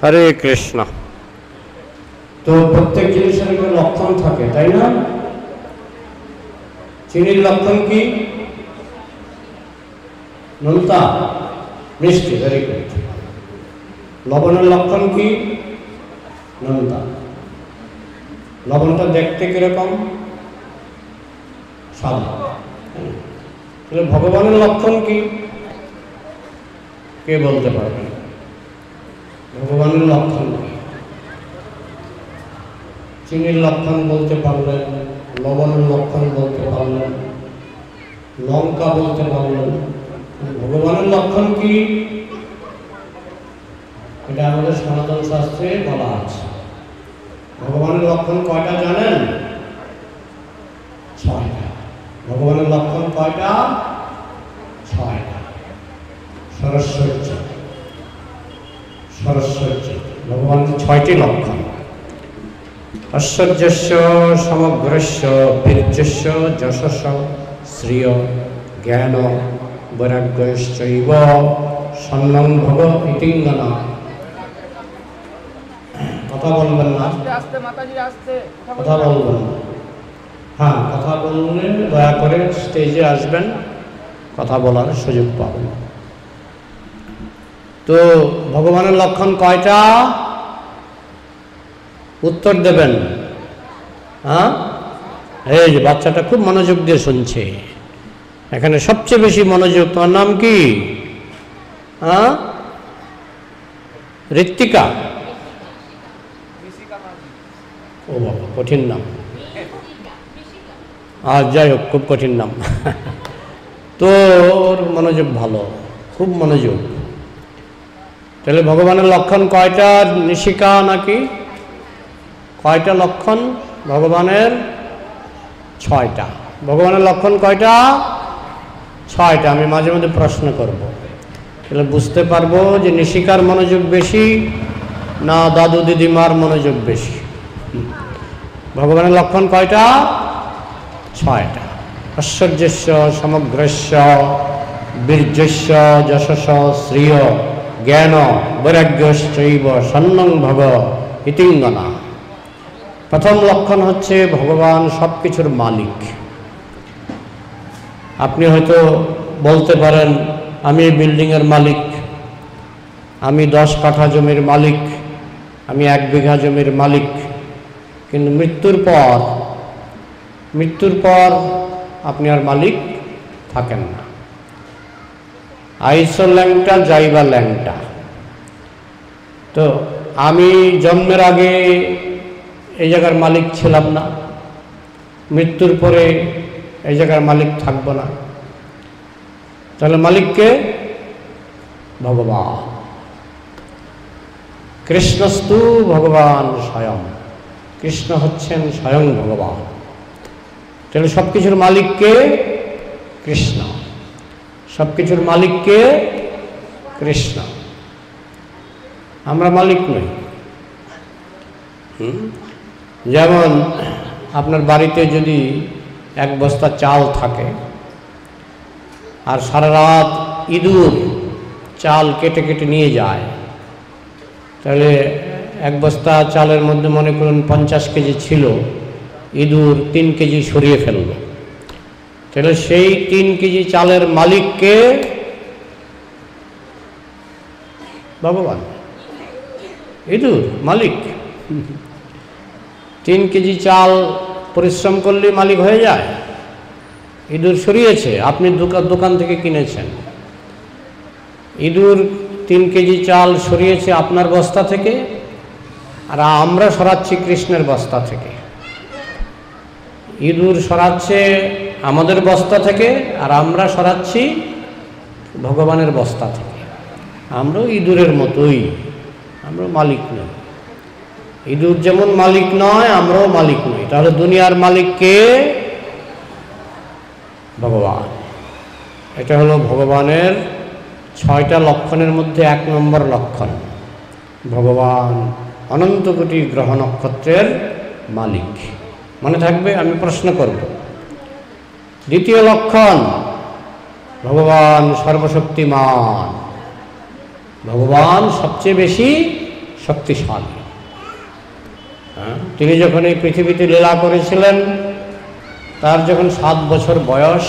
হরে কৃষ্ণ। তো প্রত্যেক জিনিসের একটা লক্ষণ থাকে, তাই না? চিনির লক্ষণ কি? নোনতা, মিষ্টি, ভেরি গুড। লবণের লক্ষণ কি? নোনতা। লবণটা দেখতে কিরকম? সাদা। তাহলে ভগবানের লক্ষণ কি? কে বলতে পারবেন ভগবানের লক্ষণ কি? চিনির লক্ষণ বলতে পারলেন, লবণের লক্ষণ বলতে পারলেন, লঙ্কা বলতে পারলেন, ভগবানের লক্ষণ কি? এটা আমাদের সনাতন শাস্ত্রে বলা আছে। ভগবানের লক্ষণ কয়টা জানেন? 6টা। ভগবানের লক্ষণ কয়টা? 6টা। সরস্বতী, সরস্বতী ভগবানের 6টি লক্ষণ। ঐশ্বর্যস্য সমগ্রস্য বীর্যস্য যশস্য শ্রিয় জ্ঞান বৈরাগ্যশ্চৈব সন্ন্যং ভগ ইতিঙ্গনা। কথা বলবেন না, কথা বলবেন না। হ্যাঁ, কথা বললে দয়া করে স্টেজে আসবেন, কথা বলার সুযোগ পাবেন। তো ভগবানের লক্ষণ কয়টা? উত্তর দেবেন। হ্যাঁ, এই যে বাচ্চাটা খুব মনোযোগ দিয়ে শুনছে, এখানে সবচেয়ে বেশি মনোযোগ। তোমার নাম কি? হ্যাঁ, ঋত্বিকা। ও বাবা, কঠিন নাম। আর যাই হোক, খুব কঠিন নাম। তো ওর মনোযোগ ভালো, খুব মনোযোগ। তাহলে ভগবানের লক্ষণ কয়টা? নিশিকা নাকি? কয়টা লক্ষণ ভগবানের? 6টা। ভগবানের লক্ষণ কয়টা? 6টা। আমি মাঝে মধ্যে প্রশ্ন করব, তাহলে বুঝতে পারবো যে নিশিকার মনোযোগ বেশি না দাদু দিদিমার মনোযোগ বেশি। ভগবানের লক্ষণ কয়টা? 6টা। ঐশ্বর্যস্য সমগ্রস্য বীর্যস্য যশস্য শ্রিয় জ্ঞান বৈরাগ্যশ্চৈব সন্ন্যং ভগ ইতিঙ্গনা। প্রথম লক্ষণ হচ্ছে ভগবান সব কিছুর মালিক। আপনি হয়তো বলতে পারেন, আমি এই বিল্ডিংয়ের মালিক, আমি 10 কাঠা জমির মালিক, আমি 1 বিঘা জমির মালিক। কিন্তু মৃত্যুর পর আপনি আর মালিক থাকেন না। আইসো ল্যাংটা যাইবা ল্যাংটা। তো আমি জন্মের আগে এই জায়গার মালিক ছিলাম না, মৃত্যুর পরে এই জায়গার মালিক থাকব না। তাহলে মালিককে? ভগবান। কৃষ্ণস্তু ভগবান স্বয়ং। কৃষ্ণ হচ্ছেন স্বয়ং ভগবান। তাহলে সব কিছুর মালিককে? কৃষ্ণ। সব কিছুর মালিককে? কৃষ্ণ। আমরা মালিক নই। যেমন আপনার বাড়িতে যদি 1 বস্তা চাল থাকে আর সারা রাত ইঁদুর চাল কেটে কেটে নিয়ে যায়, তাহলে 1 বস্তা চালের মধ্যে মনে করুন 50 কেজি ছিল, ইঁদুর 3 কেজি সরিয়ে ফেলল। তাহলে সেই 3 কেজি চালের মালিককে? ভগবান। ইঁদুর মালিক? 3 কেজি চাল পরিশ্রম করলে মালিক হয়ে যায়? ইঁদুর সরিয়েছে, আপনি দোকান থেকে কিনেছেন। ইঁদুর 3 কেজি চাল সরিয়েছে আপনার বস্তা থেকে, আর আমরা সরাচ্ছি কৃষ্ণের বস্তা থেকে। ইঁদুর সরাচ্ছে আমাদের বস্তা থেকে, আর আমরা সরাচ্ছি ভগবানের বস্তা থেকে। আমরাও ইঁদুরের মতোই, আমরা মালিক নই। ইঁদুর যেমন মালিক নয়, আমরাও মালিক নই। তাহলে দুনিয়ার মালিক কে? ভগবান। এটা হলো ভগবানের 6টা লক্ষণের মধ্যে 1 নম্বর লক্ষণ। ভগবান অনন্ত কোটি গ্রহ নক্ষত্রের মালিক। মনে থাকবে, আমি প্রশ্ন করব। দ্বিতীয় লক্ষণ, ভগবান সর্বশক্তিমান। ভগবান সবচেয়ে বেশি শক্তিশালী। তিনি যখন এই পৃথিবীতে লীলা করেছিলেন, তার যখন 7 বছর বয়স,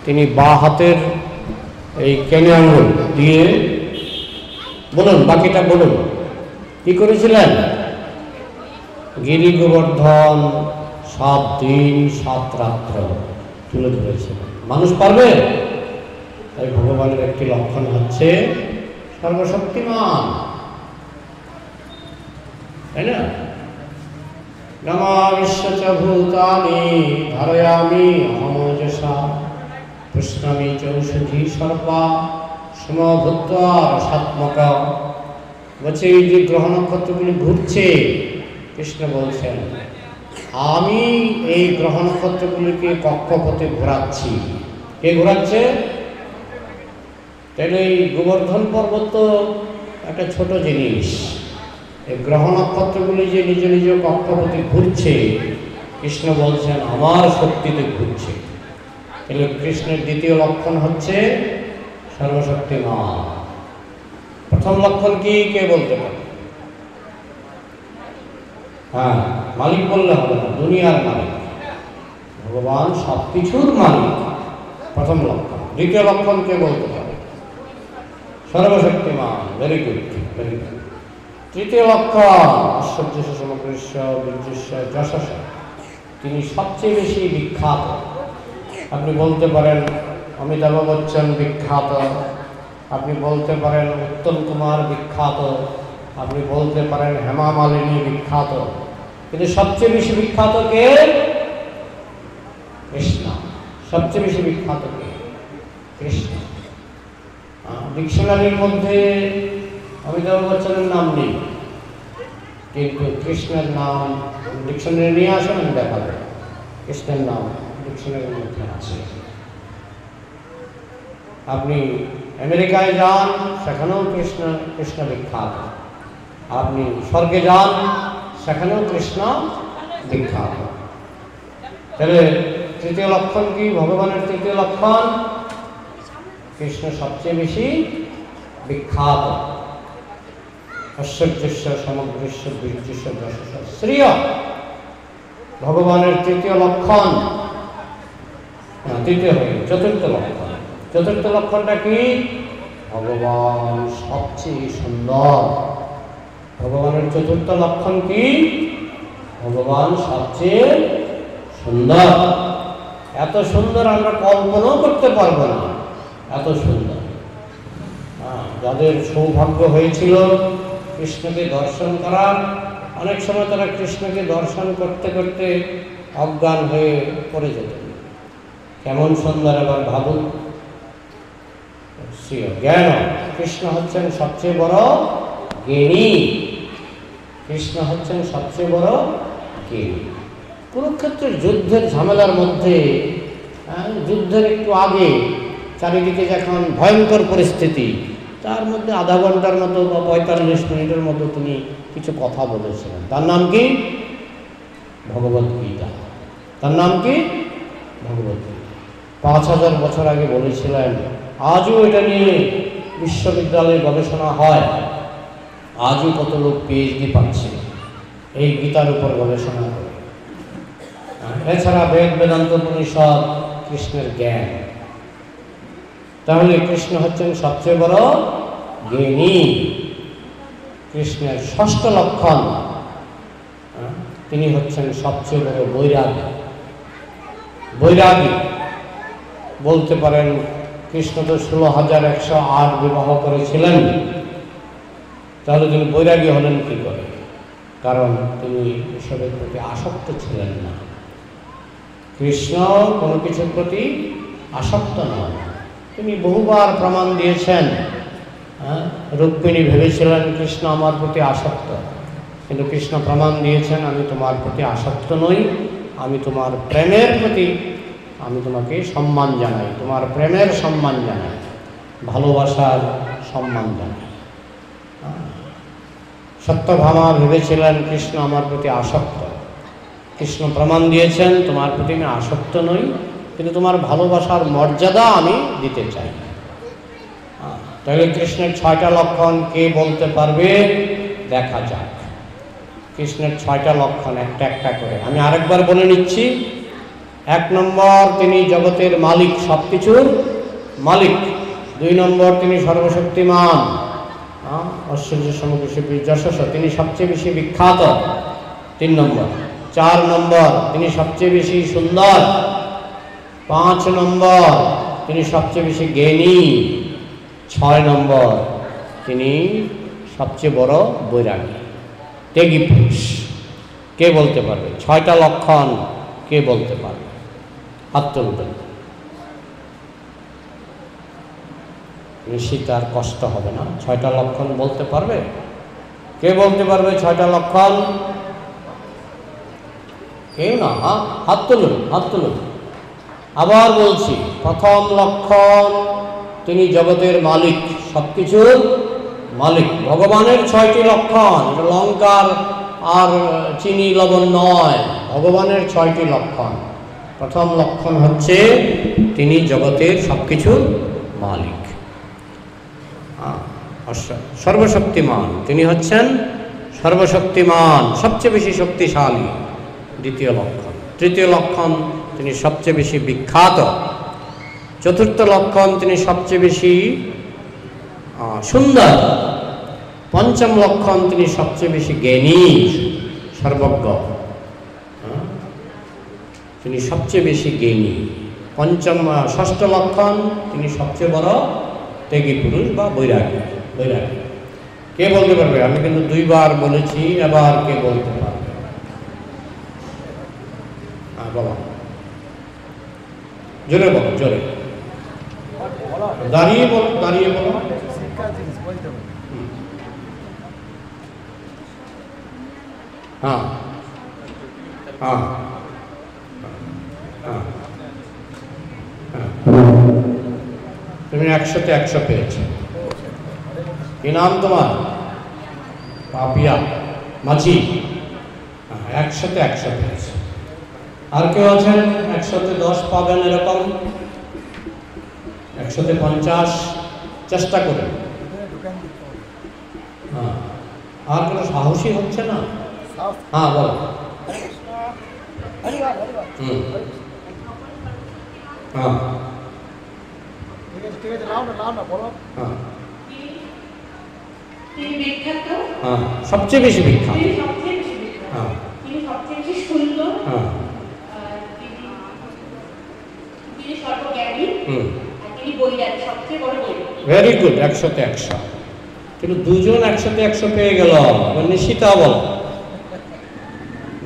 তিনি বাঁ হাতের এই কেনে আঙুল দিয়ে, বলুন বাকিটা বলুন, কি করেছিলেন? গিরি গোবর্ধন 7 দিন 7 রাত্র তুলে ধরেছিলেন। মানুষ পারবে? তাই ভগবানের একটি লক্ষণ হচ্ছে সর্বশক্তিমান, তাই না? নমা বিশ্বচ ভূতানি ধারয়ামি অহমোজসা পুষ্ণামি চৌষধি সর্বা সমভূত্বা রসাত্মক। বলছে এই যে গ্রহ নক্ষত্রগুলি ঘুরছে, কৃষ্ণ বলছেন আমি এই গ্রহ নক্ষত্রগুলিকে কক্ষপথে ঘোরাচ্ছি। কে ঘোরাচ্ছে? তাহলে এই গোবর্ধন পর্বত তো একটা ছোট জিনিস, এই গ্রহ নক্ষত্রগুলি যে নিজ নিজ কক্ষপথে ঘুরছে, কৃষ্ণ বলছেন আমার শক্তিতে ঘুরছে। তাহলে কৃষ্ণের দ্বিতীয় লক্ষণ হচ্ছে সর্বশক্তিমান। প্রথম লক্ষণ কি, কে বলতে পারে? হ্যাঁ, মালিক বললে হবে না, দুনিয়ার মালিক ভগবান, সব কিছুর মালিক, প্রথম লক্ষণ। দ্বিতীয় লক্ষণ কে বলতে পারে? সর্বশক্তিমান। Very good, very good. তৃতীয় লক্ষণ ঐশ্বর্যস্য সমগ্রস্য বীর্যস্য যশস্য, তিনি সবচেয়ে বেশি বিখ্যাত। আপনি বলতে পারেন অমিতাভ বচ্চন বিখ্যাত, আপনি বলতে পারেন উত্তম কুমার বিখ্যাত, আপনি বলতে পারেন হেমা মালিনী বিখ্যাত, কিন্তু সবচেয়ে বেশি বিখ্যাত কে? কৃষ্ণ। সবচেয়ে বেশি বিখ্যাত কে? কৃষ্ণ। ডিকশনারির মধ্যে অমিতাভ বচ্চনের নাম নেই, কিন্তু কৃষ্ণের নাম ডিকশনারি নিয়ে আসেন, আমি দেখাবো কৃষ্ণের নাম ডিকশনারির মধ্যে আছে। আপনি আমেরিকায় যান, সেখানেও কৃষ্ণ কৃষ্ণ বিখ্যাত। আপনি স্বর্গে যান, সেখানেও কৃষ্ণ বিখ্যাত। তাহলে তৃতীয় লক্ষণ কি? ভগবানের তৃতীয় লক্ষণ কৃষ্ণ সবচেয়ে বেশি বিখ্যাত। ঐশ্বর্যস্য সমগ্রস্য বীর্যস্য যশস্য শ্রিয়, ভগবানের তৃতীয় লক্ষণ। তৃতীয় হয়ে চতুর্থ লক্ষণ। চতুর্থ লক্ষণটা কি? ভগবান সবচেয়ে সুন্দর। ভগবানের চতুর্থ লক্ষণ কি? ভগবান সবচেয়ে সুন্দর। এত সুন্দর আমরা কল্পনাও করতে পারবো না, এত সুন্দর। যাদের সৌভাগ্য হয়েছিল কৃষ্ণকে দর্শন করার, অনেক সময় তারা কৃষ্ণকে দর্শন করতে করতে অজ্ঞান হয়ে পড়ে যেত। কেমন সুন্দর, আবার ভাবুন। জ্ঞান, কৃষ্ণ হচ্ছেন সবচেয়ে বড় জ্ঞানী। কৃষ্ণ হচ্ছেন সবচেয়ে বড় জ্ঞানী। কুরুক্ষেত্রের যুদ্ধের ঝামেলার মধ্যে, যুদ্ধের একটু আগে চারিদিকে যখন ভয়ঙ্কর পরিস্থিতি, তার মধ্যে আধা ঘন্টার মতো বা 45 মিনিটের মতো তিনি কিছু কথা বলেছিলেন। তার নাম কি? ভগবদ্গীতা। তার নাম কি? ভগবদ্গীতা। 5000 বছর আগে বলেছিলেন। আজও এটা নিয়ে বিশ্ববিদ্যালয়ে গবেষণা হয়, আজও কত লোক PhD পাচ্ছে এই গীতার উপর গবেষণা করে। এছাড়া বেদ বেদান্ত উপনিষদ, কৃষ্ণের জ্ঞান। তাহলে কৃষ্ণ হচ্ছেন সবচেয়ে বড় জ্ঞানী। কৃষ্ণের ষষ্ঠ লক্ষণ, তিনি হচ্ছেন সবচেয়ে বড় বৈরাগী। বৈরাগী বলতে পারেন কৃষ্ণ তো 16,108 বিবাহ করেছিলেন, তাহলে তিনি বৈরাগী হলেন কি করে? কারণ তিনি এসবের প্রতি আসক্ত ছিলেন না। কৃষ্ণ কোনো কিছুর প্রতি আসক্ত নন। তিনি বহুবার প্রমাণ দিয়েছেন। রুক্মিণী ভেবেছিলেন কৃষ্ণ আমার প্রতি আসক্ত, কিন্তু কৃষ্ণ প্রমাণ দিয়েছেন আমি তোমার প্রতি আসক্ত নই, আমি তোমার প্রেমের প্রতি আমি তোমাকে সম্মান জানাই, তোমার প্রেমের সম্মান জানাই, ভালোবাসার সম্মান জানাই। সত্যভামা ভেবেছিলেন কৃষ্ণ আমার প্রতি আসক্ত, কৃষ্ণ প্রমাণ দিয়েছেন তোমার প্রতি আমি আসক্ত নই, কিন্তু তোমার ভালোবাসার মর্যাদা আমি দিতে চাই। তাহলে কৃষ্ণের 6টা লক্ষণ কে বলতে পারবে? দেখা যাক। কৃষ্ণের 6টা লক্ষণ একটা একটা করে আমি আরেকবার বলে নিচ্ছি। 1 নম্বর, তিনি জগতের মালিক, সব কিছুর মালিক। 2 নম্বর, তিনি সর্বশক্তিমান, ঐশ্বর্য সমকৃষি যশস্ব, তিনি সবচেয়ে বেশি বিখ্যাত। 3 নম্বর। 4 নম্বর, তিনি সবচেয়ে বেশি সুন্দর। 5 নম্বর, তিনি সবচেয়ে বেশি জ্ঞানী। 6 নম্বর, তিনি সবচেয়ে বড় বৈরাগী, ত্যাগী পুরুষ। কে বলতে পারবে 6টা লক্ষণ? কে বলতে পারবে? হাত তুলবেন। নিশ্চিত আর কষ্ট হবে না। 6টা লক্ষণ বলতে পারবে? কে বলতে পারবে 6টা লক্ষণ? কেউ না, হাত তুলুন, হাত তুলুন। আবার বলছি, প্রথম লক্ষণ, তিনি জগতের মালিক, সবকিছুর মালিক। ভগবানের 6টি লক্ষণ, লঙ্কার আর চিনি লবণ নয়, ভগবানের 6টি লক্ষণ। প্রথম লক্ষণ হচ্ছে তিনি জগতের সবকিছুর মালিক, সর্বশক্তিমান, তিনি হচ্ছেন সর্বশক্তিমান, সবচেয়ে বেশি শক্তিশালী, দ্বিতীয় লক্ষণ। তৃতীয় লক্ষণ, তিনি সবচেয়ে বেশি বিখ্যাত। চতুর্থ লক্ষণ, তিনি সবচেয়ে বেশি সুন্দর। পঞ্চম লক্ষণ, তিনি সবচেয়ে বেশি জ্ঞানী, সর্বজ্ঞ, তিনি সবচেয়ে বেশি জ্ঞানী। ষষ্ঠ লক্ষণ, তিনি সবচেয়ে বড় ত্যাগী পুরুষ বা বৈরাগী। বৈরাগী কে বলতে পারবে? আমি কিন্তু 2বার বলেছি, এবার কে বলতে পারবে? বলো, জোরে বলো, জোরে দাঁড়িয়ে বলো, দাঁড়িয়ে বলো। হ্যাঁ হ্যাঁ হ্যাঁ, তুমি 100-তে 100 পেয়েছো। কি নাম তোমার? পাপিয়া মাঝি। 100-তে 100 পেয়েছে। আর কেউ আছেন 100-তে 10 পাবেন এরকম? 100-তে 50 চেষ্টা করুন। হ্যাঁ, আর কোনো সাহসী হচ্ছে না? হ্যাঁ বলো। হ্যাঁ সবচেয়ে বেশি বিখ্যাত, ভেরি গুড, 100-তে 100। কিন্তু 2জন 100-তে 100 পেয়ে গেল। নিশিতা বলো,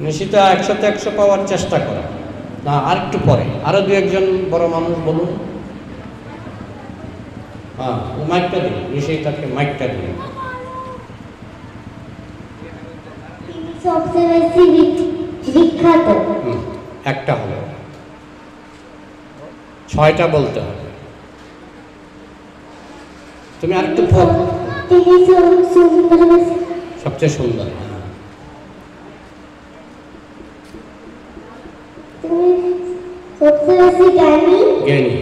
নিশিতা 100-তে 100 পাওয়ার চেষ্টা করো না, আর একটু পরে আরো 2-1জন বড় মানুষ বলুন। হ্যাঁ, মাইকটা দিন, নিশিতাকে মাইকটা দিন। সবচেয়ে বেশি বিখ্যাত, একটা হলো, 6টা বলতে হবে। তুমি আরেকটু তিনি সবচেয়ে সুন্দর, তুমি সবচেয়ে বেশি জ্ঞানী, জ্ঞানী।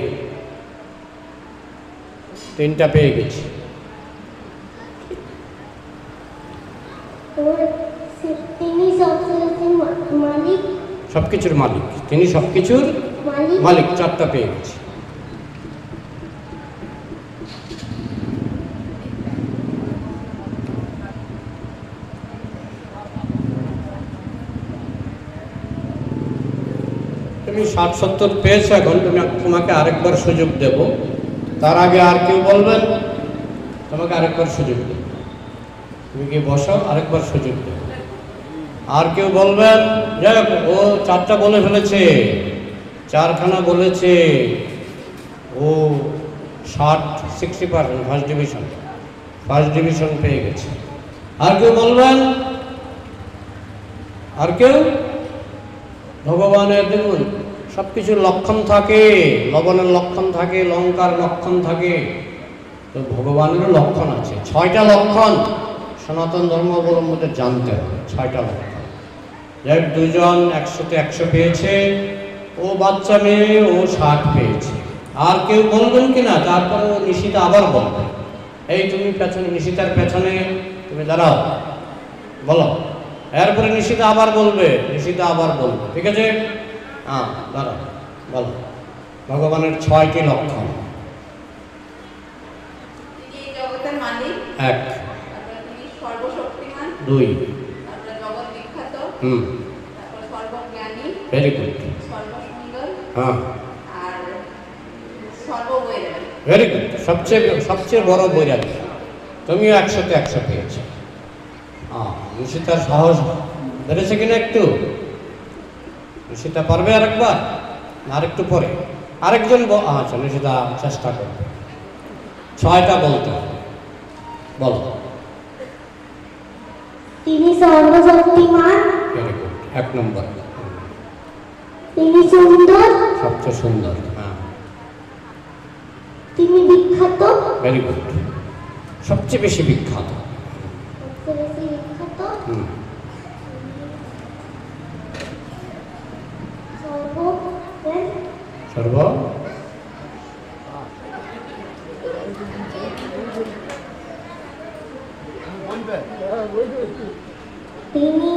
3টা পেয়ে গেছি। তিনি সবচেয়ে বেশি মালিক, সবকিছুর মালিক, তিনি সবকিছুর মালিক। 4টা পেয়ে গেছি। তুমি 60-70 পেয়েছো। এখন তোমাকে আরেকবার সুযোগ দেব। তার আগে আর কেউ বলবেন? তোমাকে আরেকবার সুযোগ দেব। তুমি কি বসো, আরেকবার সুযোগ দেব। আর কেউ বলবেন? যাই হোক, ও 4টা বলে ফেলেছে, 4খানা বলেছে। ও 60% ফার্স্ট ডিভিশন পেয়ে গেছে। আর কেউ বলবেন? আর কেউ? ভগবানের দেখুন সবকিছুর লক্ষণ থাকে, লবণের লক্ষণ থাকে, লঙ্কার লক্ষণ থাকে, তো ভগবানেরও লক্ষণ আছে। 6টা লক্ষণ সনাতন ধর্মাবলম্বীদের জানতে হবে। 6টা লক্ষণ। যাই 2জন 100-তে 100 পেয়েছে, ও বাচ্চা মেয়ে, ও 60 পেয়েছে। আর কেউ বলবেন কিনা? তারপরে নিশিতা আবার বলবে। এই তুমি পেছনে, নিশিতার পেছনে তুমি দাঁড়াও। বলো। এরপরে নিশিতা আবার বলবে, নিশিতা আবার বলবে, ঠিক আছে? হ্যাঁ, দাঁড়াও, বলো। ভগবানের 6টি লক্ষণ। তিনি জগতের মালিক, এক। তারপরে তিনি সর্বশক্তিমান, 2। তারপরে জগৎ বিখ্যাত, তারপর সর্বজ্ঞানী, ভেরি গুড। সর্বসুন্দর, হ্যাঁ, আর সর্ববৈরাগী। Very good. সবচেয়ে বড় বৈরাগী। তুমিও 100তে 100 পেয়েছো। নিশিতার সাহস বেড়েছে কিনা একটু? নিশিতা পারবে আরেকবার? আর একটু পরে আরেকজন। আচ্ছা, নিশিতা চেষ্টা করবে 6টা বলতে। বলো। তিনি সর্বশক্তিমান, ভেরি গুড। 1 নম্বর। তিনি সুন্দর, সবচেয়ে সুন্দর। হ্যাঁ, তিনি বিখ্যাত, ভেরি গুড। সবচেয়ে বেশি বিখ্যাত। সবচেয়ে বেশি বিখ্যাত, সর্ব তিনি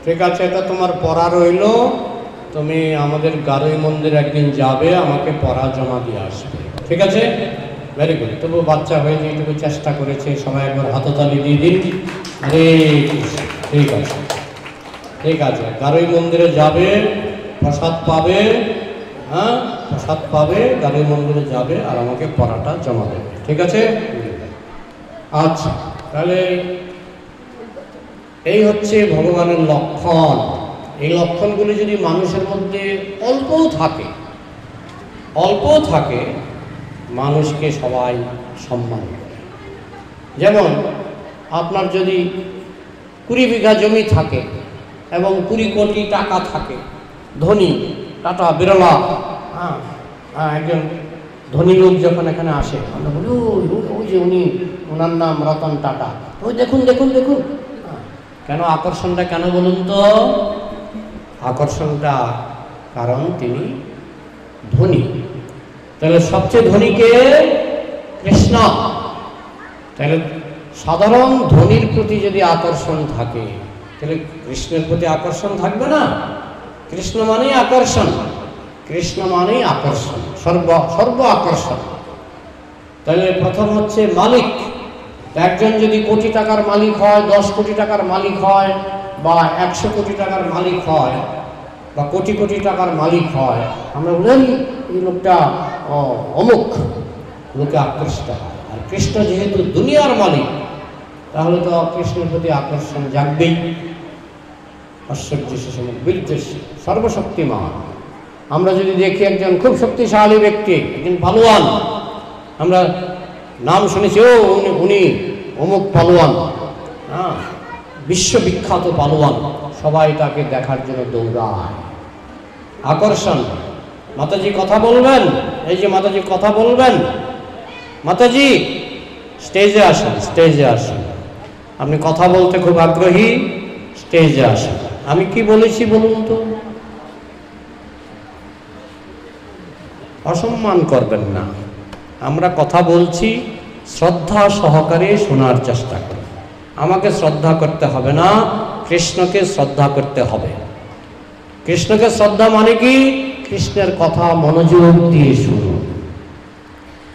ঠিক আছে, এটা তোমার পড়া রইল। তুমি আমাদের গারোই মন্দির একদিন যাবে, আমাকে পড়া জমা দিয়ে আসবে, ঠিক আছে? Very good. তবু বাচ্চা হয়ে যেটুকু চেষ্টা করেছে, সবাই একবার হাততালি দিয়ে দিন। আরে ঠিক আছে, ঠিক আছে। গারোই মন্দিরে যাবে, প্রসাদ পাবে। হ্যাঁ, প্রসাদ পাবে, গারোই মন্দিরে যাবে আর আমাকে পড়াটা জমা দেবে, ঠিক আছে? আচ্ছা, তাহলে এই হচ্ছে ভগবানের লক্ষণ। এই লক্ষণগুলি যদি মানুষের মধ্যে অল্পও থাকে, মানুষকে সবাই সম্মান করে। যেমন আপনার যদি 20 বিঘা জমি থাকে এবং 20 কোটি টাকা থাকে, ধনী, টাটা, বিরলা, একজন ধনী লোক যখন এখানে আসে, আমরা বলি ওই যে ওনার নাম রতন টাটা, ওই দেখুন দেখুন দেখুন। কেন আকর্ষণটা কেন বলুন তো? আকর্ষণটা কারণ তিনি ধনী। তাহলে সবচেয়ে ধনীকে? কৃষ্ণ। তাহলে সাধারণ ধনীর প্রতি যদি আকর্ষণ থাকে, তাহলে কৃষ্ণের প্রতি আকর্ষণ থাকবে না? কৃষ্ণ মানেই আকর্ষণ, কৃষ্ণ মানেই আকর্ষণ, সর্ব আকর্ষণ। তাহলে প্রথম হচ্ছে মালিক। একজন যদি কোটি টাকার মালিক হয়, 10 কোটি টাকার মালিক হয়, বা 100 কোটি টাকার মালিক হয়, বা কোটি কোটি টাকার মালিক হয়, আমরা বলি এই লোকটা অমুক, লোকে আকৃষ্ট হয়। আর কৃষ্ণ যেহেতু দুনিয়ার মালিক, তাহলে তো কৃষ্ণের প্রতি আকর্ষণ জাগবেই। ঐশ্বর্য সুসমুখ বীর্যস্য সর্বশক্তিমান। আমরা যদি দেখি একজন খুব শক্তিশালী ব্যক্তি, একজন পালোয়ান, আমরা নাম শুনেছি, উনি অমুক পালোয়ান, হ্যাঁ, বিশ্ববিখ্যাত পালোয়ান, সবাই তাকে দেখার জন্য দৌড়ায়। আকর্ষণ। মাতাজি কথা বলবেন? এই যে মাতাজি কথা বলবেন। মাতাজি স্টেজে আসেন, স্টেজে আসেন। আপনি কথা বলতে খুব আগ্রহী, স্টেজে আসেন। আমি কি বলেছি বলুন তো? অসম্মান করবেন না। আমরা কথা বলছি, শ্রদ্ধা সহকারে শোনার চেষ্টা করি। আমাকে শ্রদ্ধা করতে হবে না, কৃষ্ণকে শ্রদ্ধা করতে হবে। কৃষ্ণকে শ্রদ্ধা মানে কি? কৃষ্ণের কথা মনোযোগ দিয়ে শুনুন।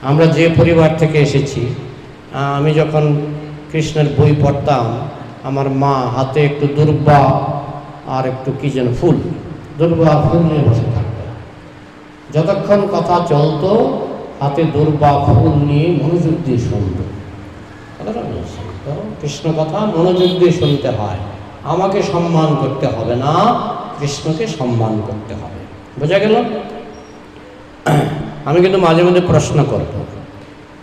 আমরা যে পরিবার থেকে এসেছি, আমি যখন কৃষ্ণের বই পড়তাম, আমার মা হাতে একটু দুর্বা আর একটু কি যেন ফুল, দুর্বা ফুল নিয়ে বসে থাকতেন। যতক্ষণ কথা চলতো, হাতে দুর্বা ফুল নিয়ে মনোযোগ দিয়ে শুনত। কৃষ্ণ কথা মনোযোগ দিয়ে শুনতে হয়। আমাকে সম্মান করতে হবে না, কৃষ্ণকে সম্মান করতে হবে। বোঝা গেল? আমি কিন্তু মাঝে মাঝে প্রশ্ন করব।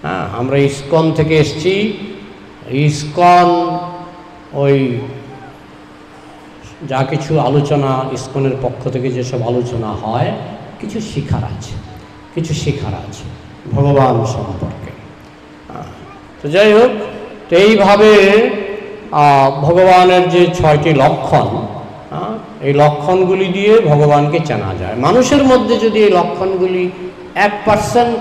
হ্যাঁ, আমরা ইসকন থেকে এসছি। ইসকন ওই যা কিছু আলোচনা, ইসকনের পক্ষ থেকে যেসব আলোচনা হয়, কিছু শেখার আছে, কিছু শেখার আছে ভগবান সম্পর্কে। তো যাই হোক, তো এইভাবে ভগবানের যে 6টি লক্ষণ, এই লক্ষণগুলি দিয়ে ভগবানকে চেনা যায়। মানুষের মধ্যে যদি এই লক্ষণগুলি 1%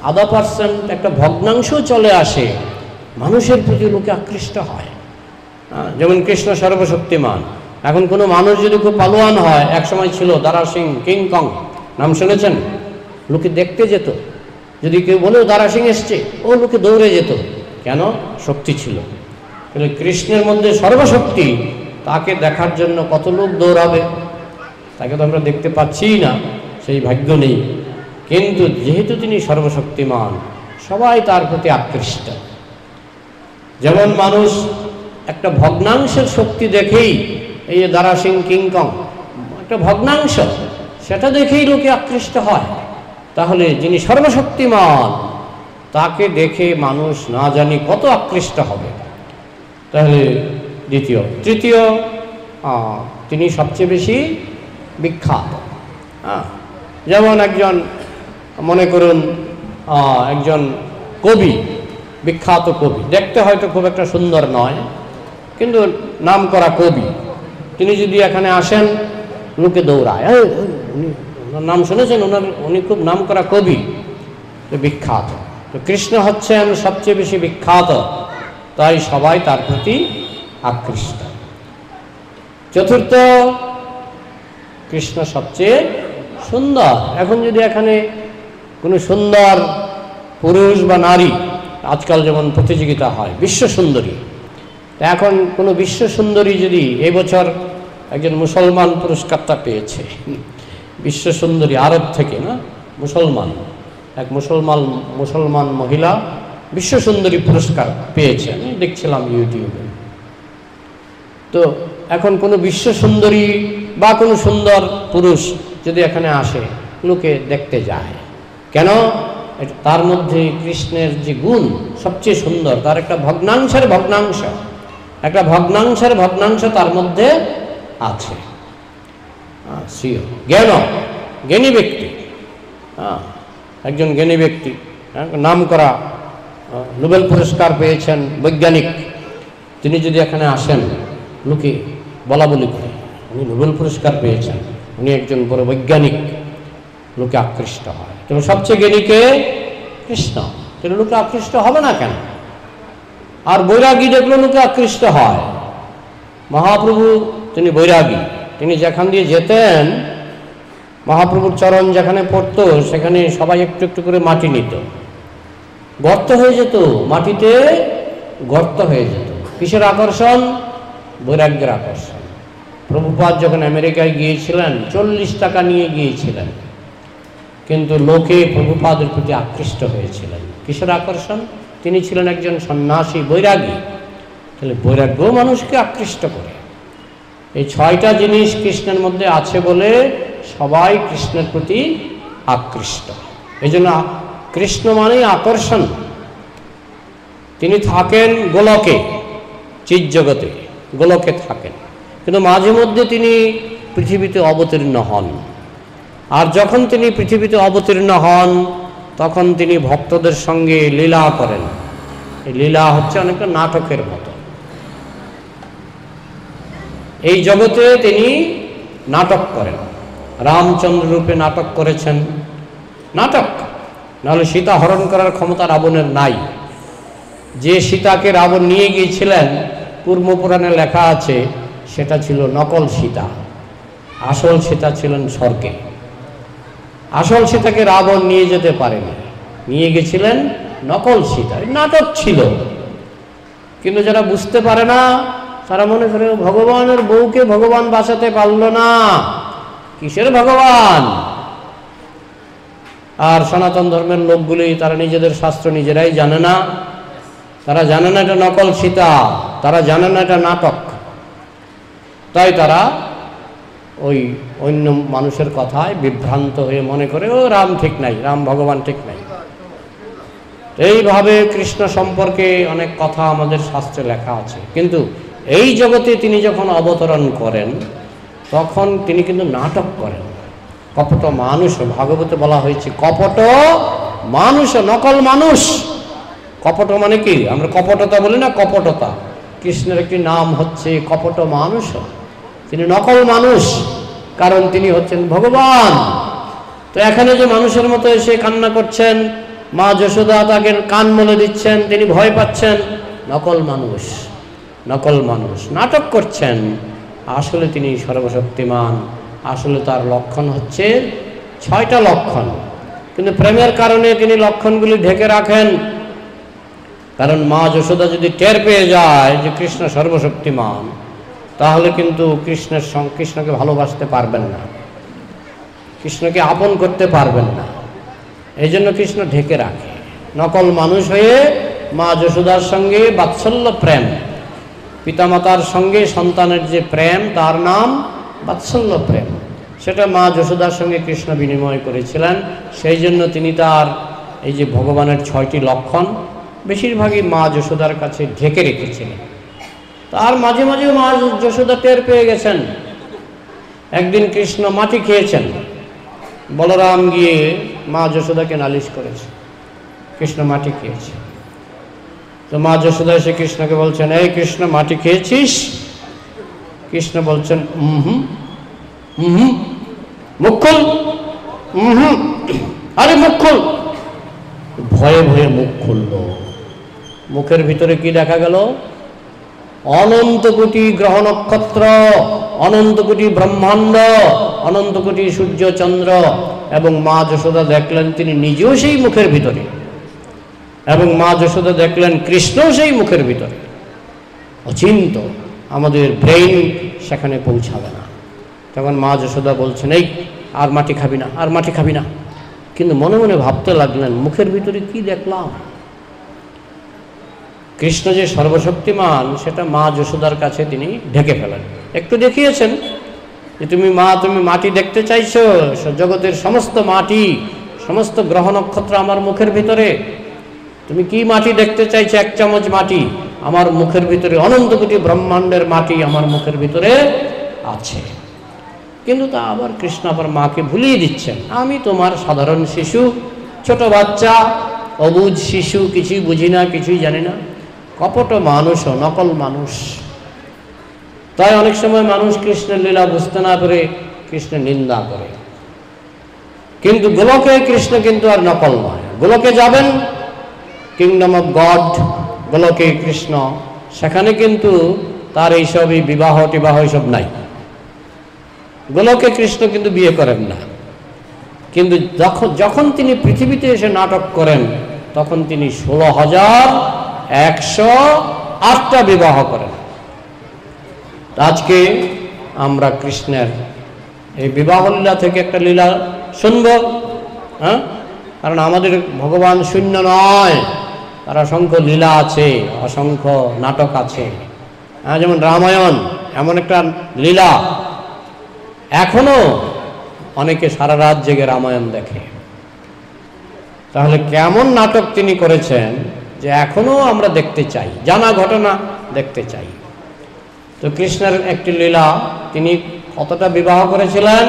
0.5% একটা ভগ্নাংশ চলে আসে, মানুষের প্রতি লোকে আকৃষ্ট হয়। যেমন কৃষ্ণ সর্বশক্তিমান। এখন কোনো মানুষ যদি খুব পালোয়ান হয়, এক সময় ছিল দারা সিং, কিং কং, নাম শুনেছেন? লোকে দেখতে যেত, যদি কেউ বলেও দারা সিং এসছে, ও লোকে দৌড়ে যেত। কেন? শক্তি ছিল। তাহলে কৃষ্ণের মধ্যে সর্বশক্তি, তাকে দেখার জন্য কত লোক দৌড়াবে? তাকে তো আমরা দেখতে পাচ্ছি না, সেই ভাগ্য নেই। কিন্তু যেহেতু তিনি সর্বশক্তিমান, সবাই তার প্রতি আকৃষ্ট। যেমন মানুষ একটা ভগ্নাংশের শক্তি দেখেই, এই যে দারা সিং, কিংকং, একটা ভগ্নাংশ, সেটা দেখেই লোকে আকৃষ্ট হয়। তাহলে যিনি সর্বশক্তিমান, তাকে দেখে মানুষ না জানি কত আকৃষ্ট হবে। তাহলে দ্বিতীয়। তৃতীয়, তিনি সবচেয়ে বেশি বিখ্যাত। যেমন একজন, মনে করুন একজন কবি, বিখ্যাত কবি, দেখতে হয়তো খুব একটা সুন্দর নয়, কিন্তু নাম করা কবি, তিনি যদি এখানে আসেন, লোকে দৌড়ায়, উনি, ওনার নাম শুনেছেন? উনি খুব নাম করা কবি, বিখ্যাত। তো কৃষ্ণ হচ্ছেন সবচেয়ে বেশি বিখ্যাত, তাই সবাই তার প্রতি আকৃষ্ট। চতুর্থ, কৃষ্ণ সবচেয়ে সুন্দর। এখন যদি এখানে কোনো সুন্দর পুরুষ বা নারী, আজকাল যেমন প্রতিযোগিতা হয় বিশ্ব সুন্দরী, এখন কোনো বিশ্ব সুন্দরী যদি এই বছর একজন মুসলমান পুরস্কারটা পেয়েছে, বিশ্ব সুন্দরী আরব থেকে, না মুসলমান, এক মুসলমান মহিলা বিশ্ব সুন্দরী পুরস্কার পেয়েছে, আমি দেখছিলাম ইউটিউবে। তো এখন কোনো বিশ্ব সুন্দরী বা কোনো সুন্দর পুরুষ যদি এখানে আসে, লোকে দেখতে যায়। কেন? তার মধ্যে কৃষ্ণের যে গুণ সবচেয়ে সুন্দর, তার একটা ভগ্নাংশের ভগ্নাংশ তার মধ্যে আছে। জ্ঞানী ব্যক্তি, একজন জ্ঞানী ব্যক্তি, নাম করা নোবেল পুরস্কার পেয়েছেন বৈজ্ঞানিক, তিনি যদি এখানে আসেন, লোকে বলা বলি করে, উনি নোবেল পুরস্কার পেয়েছেন, উনি একজন বড় বৈজ্ঞানিক, লোকে আকৃষ্ট হয়। কিন্তু সবচেয়ে জ্ঞানীকে কৃষ্ণ, কিন্তু লোকে আকৃষ্ট হবে না কেন? আর বৈরাগী দেখলে লোকে আকৃষ্ট হয়। মহাপ্রভু তিনি বৈরাগী, তিনি যেখান দিয়ে যেতেন, মহাপ্রভুর চরণ যেখানে পড়তো, সেখানে সবাই একটু একটু করে মাটি নিত, গর্ত হয়ে যেত, মাটিতে গর্ত হয়ে যেত। কিসের আকর্ষণ? বৈরাগ্যের আকর্ষণ। প্রভুপাদ যখন আমেরিকায় গিয়েছিলেন, 40 টাকা নিয়ে গিয়েছিলেন, কিন্তু লোকে প্রভুপাদের প্রতি আকৃষ্ট হয়েছিলেন। কিসের আকর্ষণ? তিনি ছিলেন একজন সন্ন্যাসী, বৈরাগী। তাহলে বৈরাগ্য মানুষকে আকৃষ্ট করে। এই 6টা জিনিস কৃষ্ণের মধ্যে আছে বলে সবাই কৃষ্ণের প্রতি আকৃষ্ট। এই জন্য কৃষ্ণ মানেই আকর্ষণ। তিনি থাকেন গোলকে, চিৎ জগতে, গোলকে থাকেন, কিন্তু মাঝে মধ্যে তিনি পৃথিবীতে অবতীর্ণ হন। আর যখন তিনি পৃথিবীতে অবতীর্ণ হন, তখন তিনি ভক্তদের সঙ্গে লীলা করেন। এই লীলা হচ্ছে অনেকটা নাটকের মতো। এই জগতে তিনি নাটক করেন, রামচন্দ্র রূপে নাটক করেছেন। নাটক, নাহলে সীতা হরণ করার ক্ষমতা রাবণের নাই। যে সীতাকে রাবণ নিয়ে গিয়েছিলেন, কুর্মপুরাণে লেখা আছে, সেটা ছিল নকল সীতা, আসল সীতা ছিলেন স্বর্গে। আসল সীতাকে রাবণ নিয়ে যেতে পারেনি, নিয়ে গেছিলেন নকল সীতা। নাটক ছিল, কিন্তু যারা বুঝতে পারে না, তারা মনে করে ভগবানের বউকে ভগবান বাঁচাতে পারল না, কিসের ভগবান? আর সনাতন ধর্মের লোকগুলি, তারা নিজেদের শাস্ত্র নিজেরাই জানে না, তারা জানে না এটা নকল সীতা, তারা জানে না এটা নাটক। তাই তারা ওই অন্য মানুষের কথায় বিভ্রান্ত হয়ে মনে করে ও রাম ঠিক নাই, রাম ভগবান ঠিক নাই। এইভাবে কৃষ্ণ সম্পর্কে অনেক কথা আমাদের শাস্ত্রে লেখা আছে। কিন্তু এই জগতে তিনি যখন অবতরণ করেন, তখন তিনি কিন্তু নাটক করেন। কপট মানুষ, ভাগবতে বলা হয়েছে কপট মানুষ, নকল মানুষ। কপট মানে কি? আমরা কপটতা বলি না, কপটতা। কৃষ্ণের একটি নাম হচ্ছে কপট মানুষ। তিনি নকল মানুষ, কারণ তিনি হচ্ছেন ভগবান। তো এখানে যে মানুষের মতো এসে কান্না করছেন, মা যশোদা তাকে কান মলে দিচ্ছেন, তিনি ভয় পাচ্ছেন। নকল মানুষ, নকল মানুষ, নাটক করছেন। আসলে তিনি সর্বশক্তিমান। আসলে তার লক্ষণ হচ্ছে 6টা লক্ষণ, কিন্তু প্রেমের কারণে তিনি লক্ষণগুলি ঢেকে রাখেন। কারণ মা যশোদা যদি টের পেয়ে যায় যে কৃষ্ণ সর্বশক্তিমান, তাহলে কিন্তু কৃষ্ণকে ভালোবাসতে পারবেন না, কৃষ্ণকে আপন করতে পারবেন না। এই জন্য কৃষ্ণ ঢেকে রাখে। নকল মানুষ হয়ে মা যশোদার সঙ্গে বাৎসল্য প্রেম, পিতামাতার সঙ্গে সন্তানের যে প্রেম, তার নাম বাৎসল্য প্রেম, সেটা মা যশোদার সঙ্গে কৃষ্ণ বিনিময় করেছিলেন। সেই জন্য তিনি তার এই যে ভগবানের 6টি লক্ষণ বেশিরভাগই মা যশোদার কাছে ঢেকে রেখেছিলেন। তার মাঝে মাঝে মা যশোদা টের পেয়ে গেছেন। একদিন কৃষ্ণ মাটি খেয়েছেন, বলরাম গিয়ে মা যশোদাকে নালিশ করেছে, কৃষ্ণ মাটি খেয়েছে। তো মা যশোদা এসে কৃষ্ণকে বলছেন, এই কৃষ্ণ মাটি খেয়েছিস? কৃষ্ণ বলছেন, মুখ খুল, আরে মুখ খুল। ভয়ে ভয়ে মুখ খুলল। মুখের ভিতরে কি দেখা গেল? অনন্ত কোটি গ্রহ নক্ষত্র, অনন্ত কোটি ব্রহ্মাণ্ড, অনন্ত কোটি সূর্য চন্দ্র। এবং মা যশোদা দেখলেন তিনি নিজেও সেই মুখের ভিতরে, এবং মা যশোদা দেখলেন কৃষ্ণও সেই মুখের ভিতরে। অচিন্ত, আমাদের ব্রেইন সেখানে পৌঁছাবে না। তখন মা যশোদা বলছেন, এই আর মাটি খাবি না, আর মাটি খাবি না। কিন্তু মনে মনে ভাবতে লাগলেন, মুখের ভিতরে কি দেখলাম? কৃষ্ণ যে সর্বশক্তিমান সেটা মা যশোদার কাছে তিনি ঢেকে ফেলেন। একটু দেখিয়েছেন যে তুমি মাটি দেখতে চাইছো, জগতের সমস্ত মাটি, সমস্ত গ্রহ নক্ষত্র আমার মুখের ভিতরে। তুমি কি মাটি দেখতে চাইছো? 1 চামচ মাটি আমার মুখের ভিতরে, অনন্ত কোটি ব্রহ্মাণ্ডের মাটি আমার মুখের ভিতরে আছে। কিন্তু তা আবার কৃষ্ণ আবার মাকে ভুলিয়ে দিচ্ছেন, আমি তোমার সাধারণ শিশু, ছোট বাচ্চা, অবুঝ শিশু, কিছুই বুঝি না, কিছুই জানি না। কপট মানুষও, নকল মানুষ। তাই অনেক সময় মানুষ কৃষ্ণের লীলা বুঝতে না পেরে কৃষ্ণের নিন্দা করে। কিন্তু গোলকে কৃষ্ণ কিন্তু আর নকল নয়। গোলকে যাবেন, কিংডম অফ গড, গোলকে কৃষ্ণ, সেখানে কিন্তু তার এইসবই বিবাহ টিবাহ এইসব নাই। গোলকে কৃষ্ণ কিন্তু বিয়ে করেন না। কিন্তু যখন তিনি পৃথিবীতে এসে নাটক করেন, তখন তিনি 16,108টা বিবাহ করেন। আজকে আমরা কৃষ্ণের এই বিবাহ লীলা থেকে একটা লীলা শুনব। হ্যাঁ, কারণ আমাদের ভগবান শূন্য নয়, তার অসংখ্য লীলা আছে, অসংখ্য নাটক আছে। হ্যাঁ, যেমন রামায়ণ এমন একটা লীলা, এখনো অনেকে সারা রাত জেগে রামায়ণ দেখে। তাহলে কেমন নাটক তিনি করেছেন যে এখনো আমরা দেখতে চাই, জানা ঘটনা দেখতে চাই। তো কৃষ্ণের একটি লীলা, তিনি কতটা বিবাহ করেছিলেন?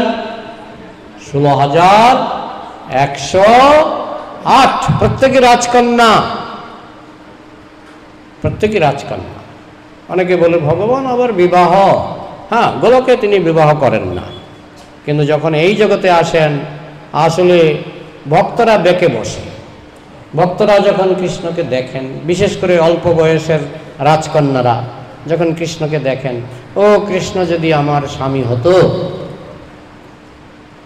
16,108। প্রত্যেকে রাজকন্যা, প্রত্যেকে রাজকন্যা। অনেকে বলে ভগবান আবার বিবাহ, হ্যাঁ, গোলকে তিনি বিবাহ করেন না। কিন্তু যখন এই জগতে আসেন, আসলে ভক্তরা বেঁকে বসে। ভক্তরা যখন কৃষ্ণকে দেখেন, বিশেষ করে অল্প বয়সের রাজকন্যারা যখন কৃষ্ণকে দেখেন, ও কৃষ্ণ যদি আমার স্বামী হতো,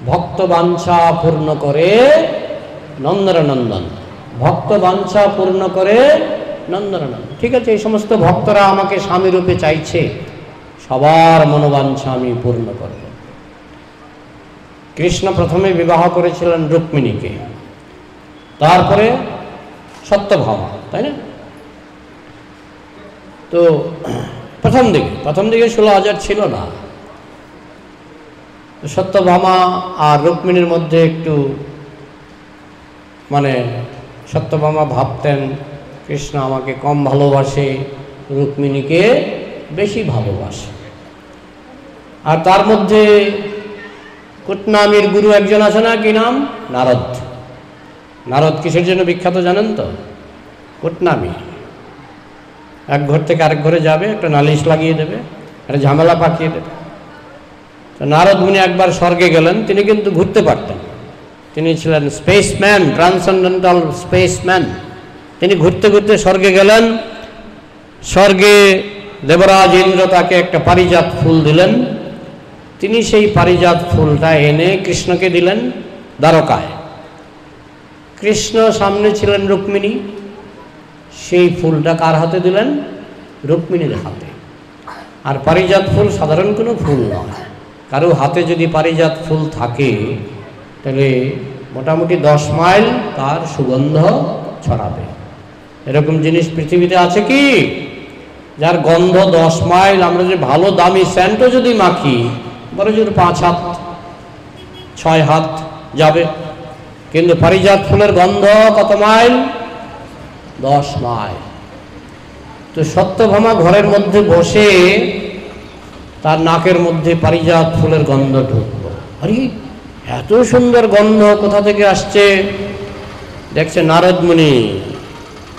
ভক্ত বাঞ্ছা পূর্ণ করে নন্দন নন্দন, ভক্ত বাঞ্ছা পূর্ণ করে নন্দন নন্দন। ঠিক আছে, এই সমস্ত ভক্তরা আমাকে স্বামী রূপে চাইছে, সবার মনোবাঞ্ছা আমি পূর্ণ করব। কৃষ্ণ প্রথমে বিবাহ করেছিলেন রুক্মিণীকে, তারপরে সত্যভামা, তাই না? তো প্রথম দিকে 16,000 ছিল না। সত্যভামা আর রুক্মিণীর মধ্যে একটু সত্যভামা ভাবতেন কৃষ্ণ আমাকে কম ভালোবাসে, রুক্মিণীকে বেশি ভালোবাসে। আর তার মধ্যে কুটনামির গুরু একজন আছে না, কি নাম? নারদ। নারদ কিসের জন্য বিখ্যাত জানেন তো? কুটনামি। এক ঘর থেকে আরেক ঘরে যাবে, একটা নালিশ লাগিয়ে দেবে, একটা ঝামেলা পাকিয়ে দেবে। তো নারদ মুনি একবার স্বর্গে গেলেন, তিনি কিন্তু ঘুরতে পারতেন, তিনি ছিলেন স্পেসম্যান, ট্রান্সেন্ডেন্টাল স্পেসম্যান। তিনি ঘুরতে ঘুরতে স্বর্গে গেলেন। স্বর্গে দেবরাজ ইন্দ্র তাকে একটা পারিজাত ফুল দিলেন। তিনি সেই পারিজাত ফুলটা এনে কৃষ্ণকে দিলেন দ্বারকায়। কৃষ্ণ সামনে ছিলেন রুক্মিণী, সেই ফুলটা কার হাতে দিলেন? রুক্মিণীর হাতে। আর পারিজাত ফুল সাধারণ কোনো ফুল নয়। কারো হাতে যদি পারিজাত ফুল থাকে তাহলে মোটামুটি 10 মাইল তার সুগন্ধ ছড়াবে। এরকম জিনিস পৃথিবীতে আছে কি যার গন্ধ 10 মাইল? আমরা যে ভালো দামি সেন্টও যদি মাখি বড় জোর 5 হাত 6 হাত যাবে, কিন্তু পারিজাত ফুলের গন্ধ কত মাইল? 10 মাইল। তো সত্যভামা ঘরের মধ্যে বসে তার নাকের মধ্যে পারিজাত ফুলের গন্ধ ঢুকলো। আরে এত সুন্দর গন্ধ কোথা থেকে আসছে? দেখছে নারদ মুনি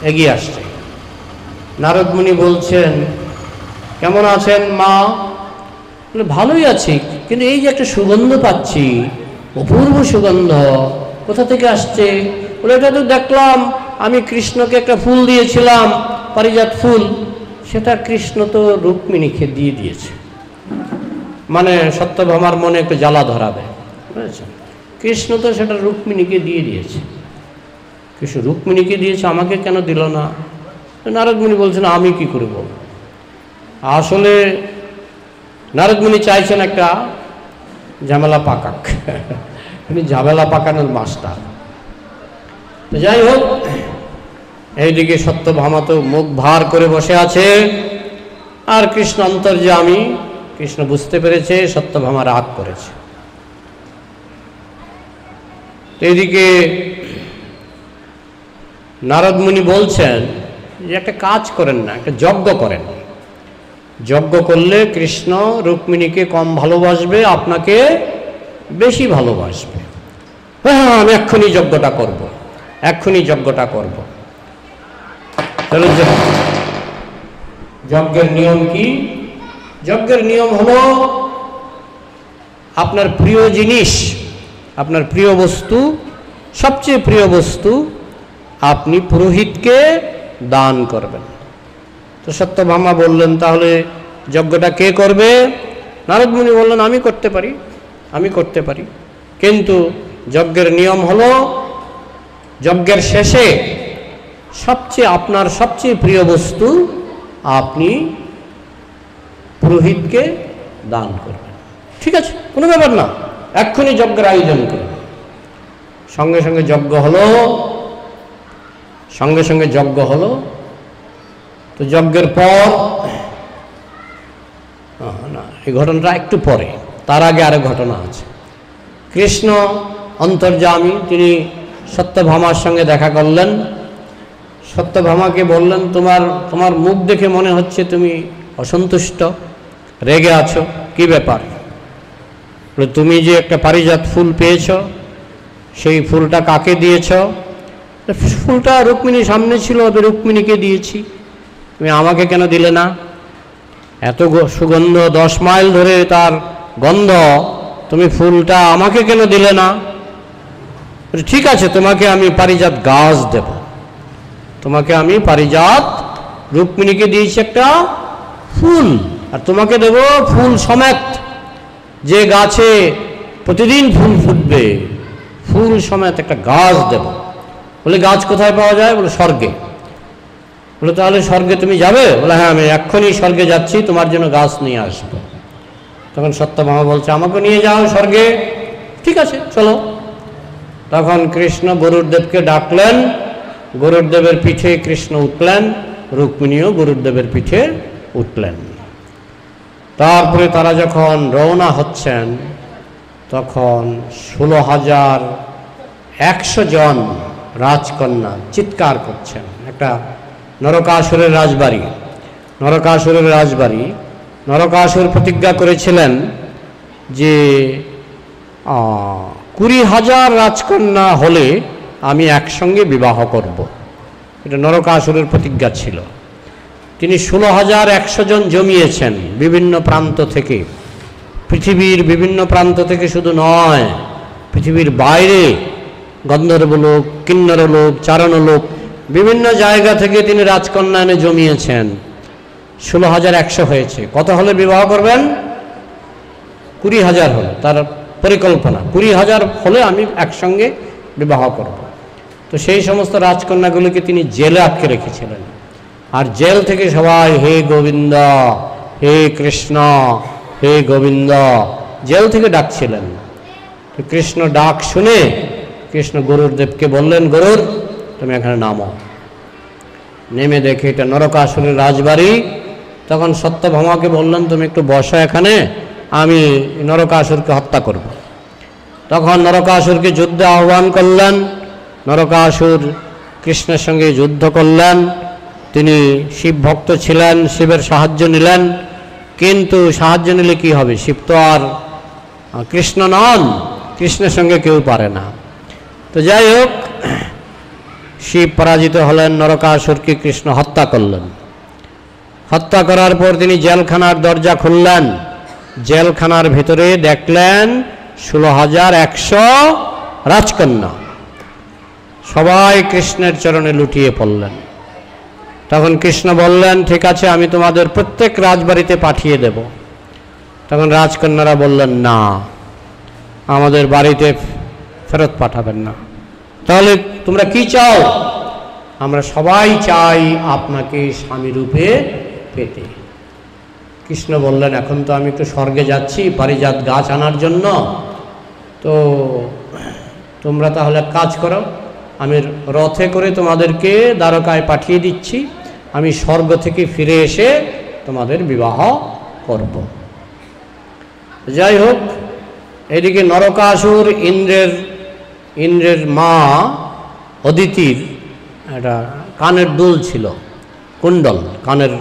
এগিয়ে আসছে। নারদ মুনি বলছেন, কেমন আছেন মা? বলে ভালোই আছি, কিন্তু এই যে একটা সুগন্ধ পাচ্ছি, অপূর্ব সুগন্ধ, কোথা থেকে আসছে? বলে এটা তো দেখলাম আমি কৃষ্ণকে একটা ফুল দিয়েছিলাম, পারিজাত ফুল, সেটা কৃষ্ণ তো রুক্মিণীকে দিয়ে দিয়েছে। মানে সত্যভামার মনে একটু জ্বালা ধরাবে, বুঝেছেন? কৃষ্ণ তো সেটা রুক্মিণীকে দিয়ে দিয়েছে। কৃষ্ণ রুক্মিণীকে দিয়েছে, আমাকে কেন দিল না? নারদ মুনি বলছেন আমি কি করে বলব? আসলে নারদ মুনি চাইছেন একটা ঝামেলা পাকাক, তিনি ঝামেলা পাকানোর মাস্টার। তো যাই হোক, এইদিকে সত্যভামা তো মুখ ভার করে বসে আছে, আর কৃষ্ণ অন্তর্যামী। কৃষ্ণ বুঝতে পেরেছে সত্যভামা রাগ করেছে। এইদিকে নারদ মুনি বলছেন যে একটা কাজ করেন না, একটা যজ্ঞ করেন। যজ্ঞ করলে কৃষ্ণ রুক্মিণীকে কম ভালোবাসবে, আপনাকে বেশি ভালোবাসবে। হ্যাঁ, আমি এক্ষুনি যজ্ঞটা করব, এক্ষুনি যজ্ঞটা করব। তাহলে যজ্ঞের নিয়ম কি? যজ্ঞের নিয়ম হলো আপনার প্রিয় জিনিস, আপনার প্রিয় বস্তু, সবচেয়ে প্রিয় বস্তু আপনি পুরোহিতকে দান করবেন। তো সত্যভামা বললেন, তাহলে যজ্ঞটা কে করবে? নারদ মুনি বললেন, আমি করতে পারি, আমি করতে পারি, কিন্তু যজ্ঞের নিয়ম হলো যজ্ঞের শেষে আপনার সবচেয়ে প্রিয় বস্তু আপনি পুরোহিতকে দান করবেন। ঠিক আছে, কোনো ব্যাপার না, এক্ষুনি যজ্ঞের আয়োজন করুন। সঙ্গে সঙ্গে যজ্ঞ হলো, সঙ্গে সঙ্গে যজ্ঞ হলো। তো যজ্ঞের পর না, এই ঘটনাটা একটু পরে, তার আগে আরেক ঘটনা আছে। কৃষ্ণ অন্তর্যামী, তিনি সত্যভামার সঙ্গে দেখা করলেন। সত্যভামাকে বললেন, তোমার মুখ দেখে মনে হচ্ছে তুমি অসন্তুষ্ট, রেগে আছো, কি ব্যাপার? তুমি যে একটা পারিজাত ফুল পেয়েছ, সেই ফুলটা কাকে দিয়েছ? ফুলটা রুক্মিণীর সামনে ছিল, রুক্মিণীকে দিয়েছি, তুমি আমাকে কেন দিলে না? এত সুগন্ধ, 10 মাইল ধরে তার গন্ধ, তুমি ফুলটা আমাকে কেন দিলে না? ঠিক আছে, তোমাকে আমি পারিজাত গাছ দেব, তোমাকে আমি পারিজাত, রুক্মিণীকে দিয়েছি একটা ফুল, আর তোমাকে দেব ফুল সমেত, যে গাছে প্রতিদিন ফুল ফুটবে, ফুল সমেত একটা গাছ দেব। বলে গাছ কোথায় পাওয়া যায়? বলে স্বর্গে। বলে তাহলে স্বর্গে তুমি যাবে? বলে হ্যাঁ, আমি এক্ষুনি স্বর্গে যাচ্ছি, তোমার জন্য গাছ নিয়ে আসবো। তখন সত্যভামা বলছে, আমাকে নিয়ে যাও স্বর্গে। ঠিক আছে, চলো। তখন কৃষ্ণ গরুড়দেবকে ডাকলেন, গরুড়দেবের পিঠে কৃষ্ণ উঠলেন, রুক্মিণীও গরুড়দেবের পিঠে উঠলেন। তারপরে তারা যখন রওনা হচ্ছেন, তখন 16,100 জন রাজকন্যা চিৎকার করছেন। একটা নরকাসুরের রাজবাড়ি, নরকাসুরের রাজবাড়ি। নরকাসুর প্রতিজ্ঞা করেছিলেন যে 20,000 রাজকন্যা হলে আমি একসঙ্গে বিবাহ করব। এটা নরকাসুরের প্রতিজ্ঞা ছিল। তিনি 16,100 জন জমিয়েছেন বিভিন্ন প্রান্ত থেকে, পৃথিবীর বিভিন্ন প্রান্ত থেকে শুধু নয়, পৃথিবীর বাইরে গন্ধর্ব লোক, কিন্নর লোক, চারণ লোক, বিভিন্ন জায়গা থেকে তিনি রাজকন্যা এনে জমিয়েছেন। 16,100 হয়েছে। কত হলে বিবাহ করবেন? 20,000 হলে তার পরিকল্পনা। 20,000 হলে আমি একসঙ্গে বিবাহ করব। তো সেই সমস্ত রাজকন্যাগুলিকে তিনি জেলে আটকে রেখেছিলেন। আর জেল থেকে সবাই হে গোবিন্দ, হে কৃষ্ণ, হে গোবিন্দ জেল থেকে ডাকছিলেন। তো কৃষ্ণ ডাক শুনে কৃষ্ণ গরুরদেবকে বললেন, গরুর তুমি এখানে নামো। নেমে দেখে এটা নরকাসুরের রাজবাড়ি। তখন সত্যভামাকে বললেন, তুমি একটু বসো এখানে, আমি নরকাসুরকে হত্যা করব। তখন নরকাসুরকে যুদ্ধে আহ্বান করলেন। নরকাসুর কৃষ্ণের সঙ্গে যুদ্ধ করলেন। তিনি শিব ভক্ত ছিলেন, শিবের সাহায্য নিলেন। কিন্তু সাহায্য নিলে কি হবে? শিব তো আর কৃষ্ণ নন, কৃষ্ণের সঙ্গে কেউ পারে না। তো যাই হোক, শিব পরাজিত হলেন, নরকাসুরকে কৃষ্ণ হত্যা করলেন। হত্যা করার পর তিনি জেলখানার দরজা খুললেন। জেলখানার ভেতরে দেখলেন 16,100 রাজকন্যা, সবাই কৃষ্ণের চরণে লুটিয়ে পড়লেন। তখন কৃষ্ণ বললেন, ঠিক আছে, আমি তোমাদের প্রত্যেক রাজবাড়িতে পাঠিয়ে দেব। তখন রাজকন্যারা বললেন, না, আমাদের বাড়িতে ফেরত পাঠাবেন না। তাহলে তোমরা কি চাও? আমরা সবাই চাই আপনাকে স্বামী রূপে পেতে। কৃষ্ণ বললেন, এখন তো আমি একটু স্বর্গে যাচ্ছি পারিজাত গাছ আনার জন্য, তো তোমরা তাহলে কাজ করো, আমি রথে করে তোমাদেরকে দ্বারকায় পাঠিয়ে দিচ্ছি, আমি স্বর্গ থেকে ফিরে এসে তোমাদের বিবাহ করব। যাই হোক, এদিকে নরকাসুর ইন্দ্রের মা অদিতির একটা কানের দুল ছিল, কুণ্ডল, কানের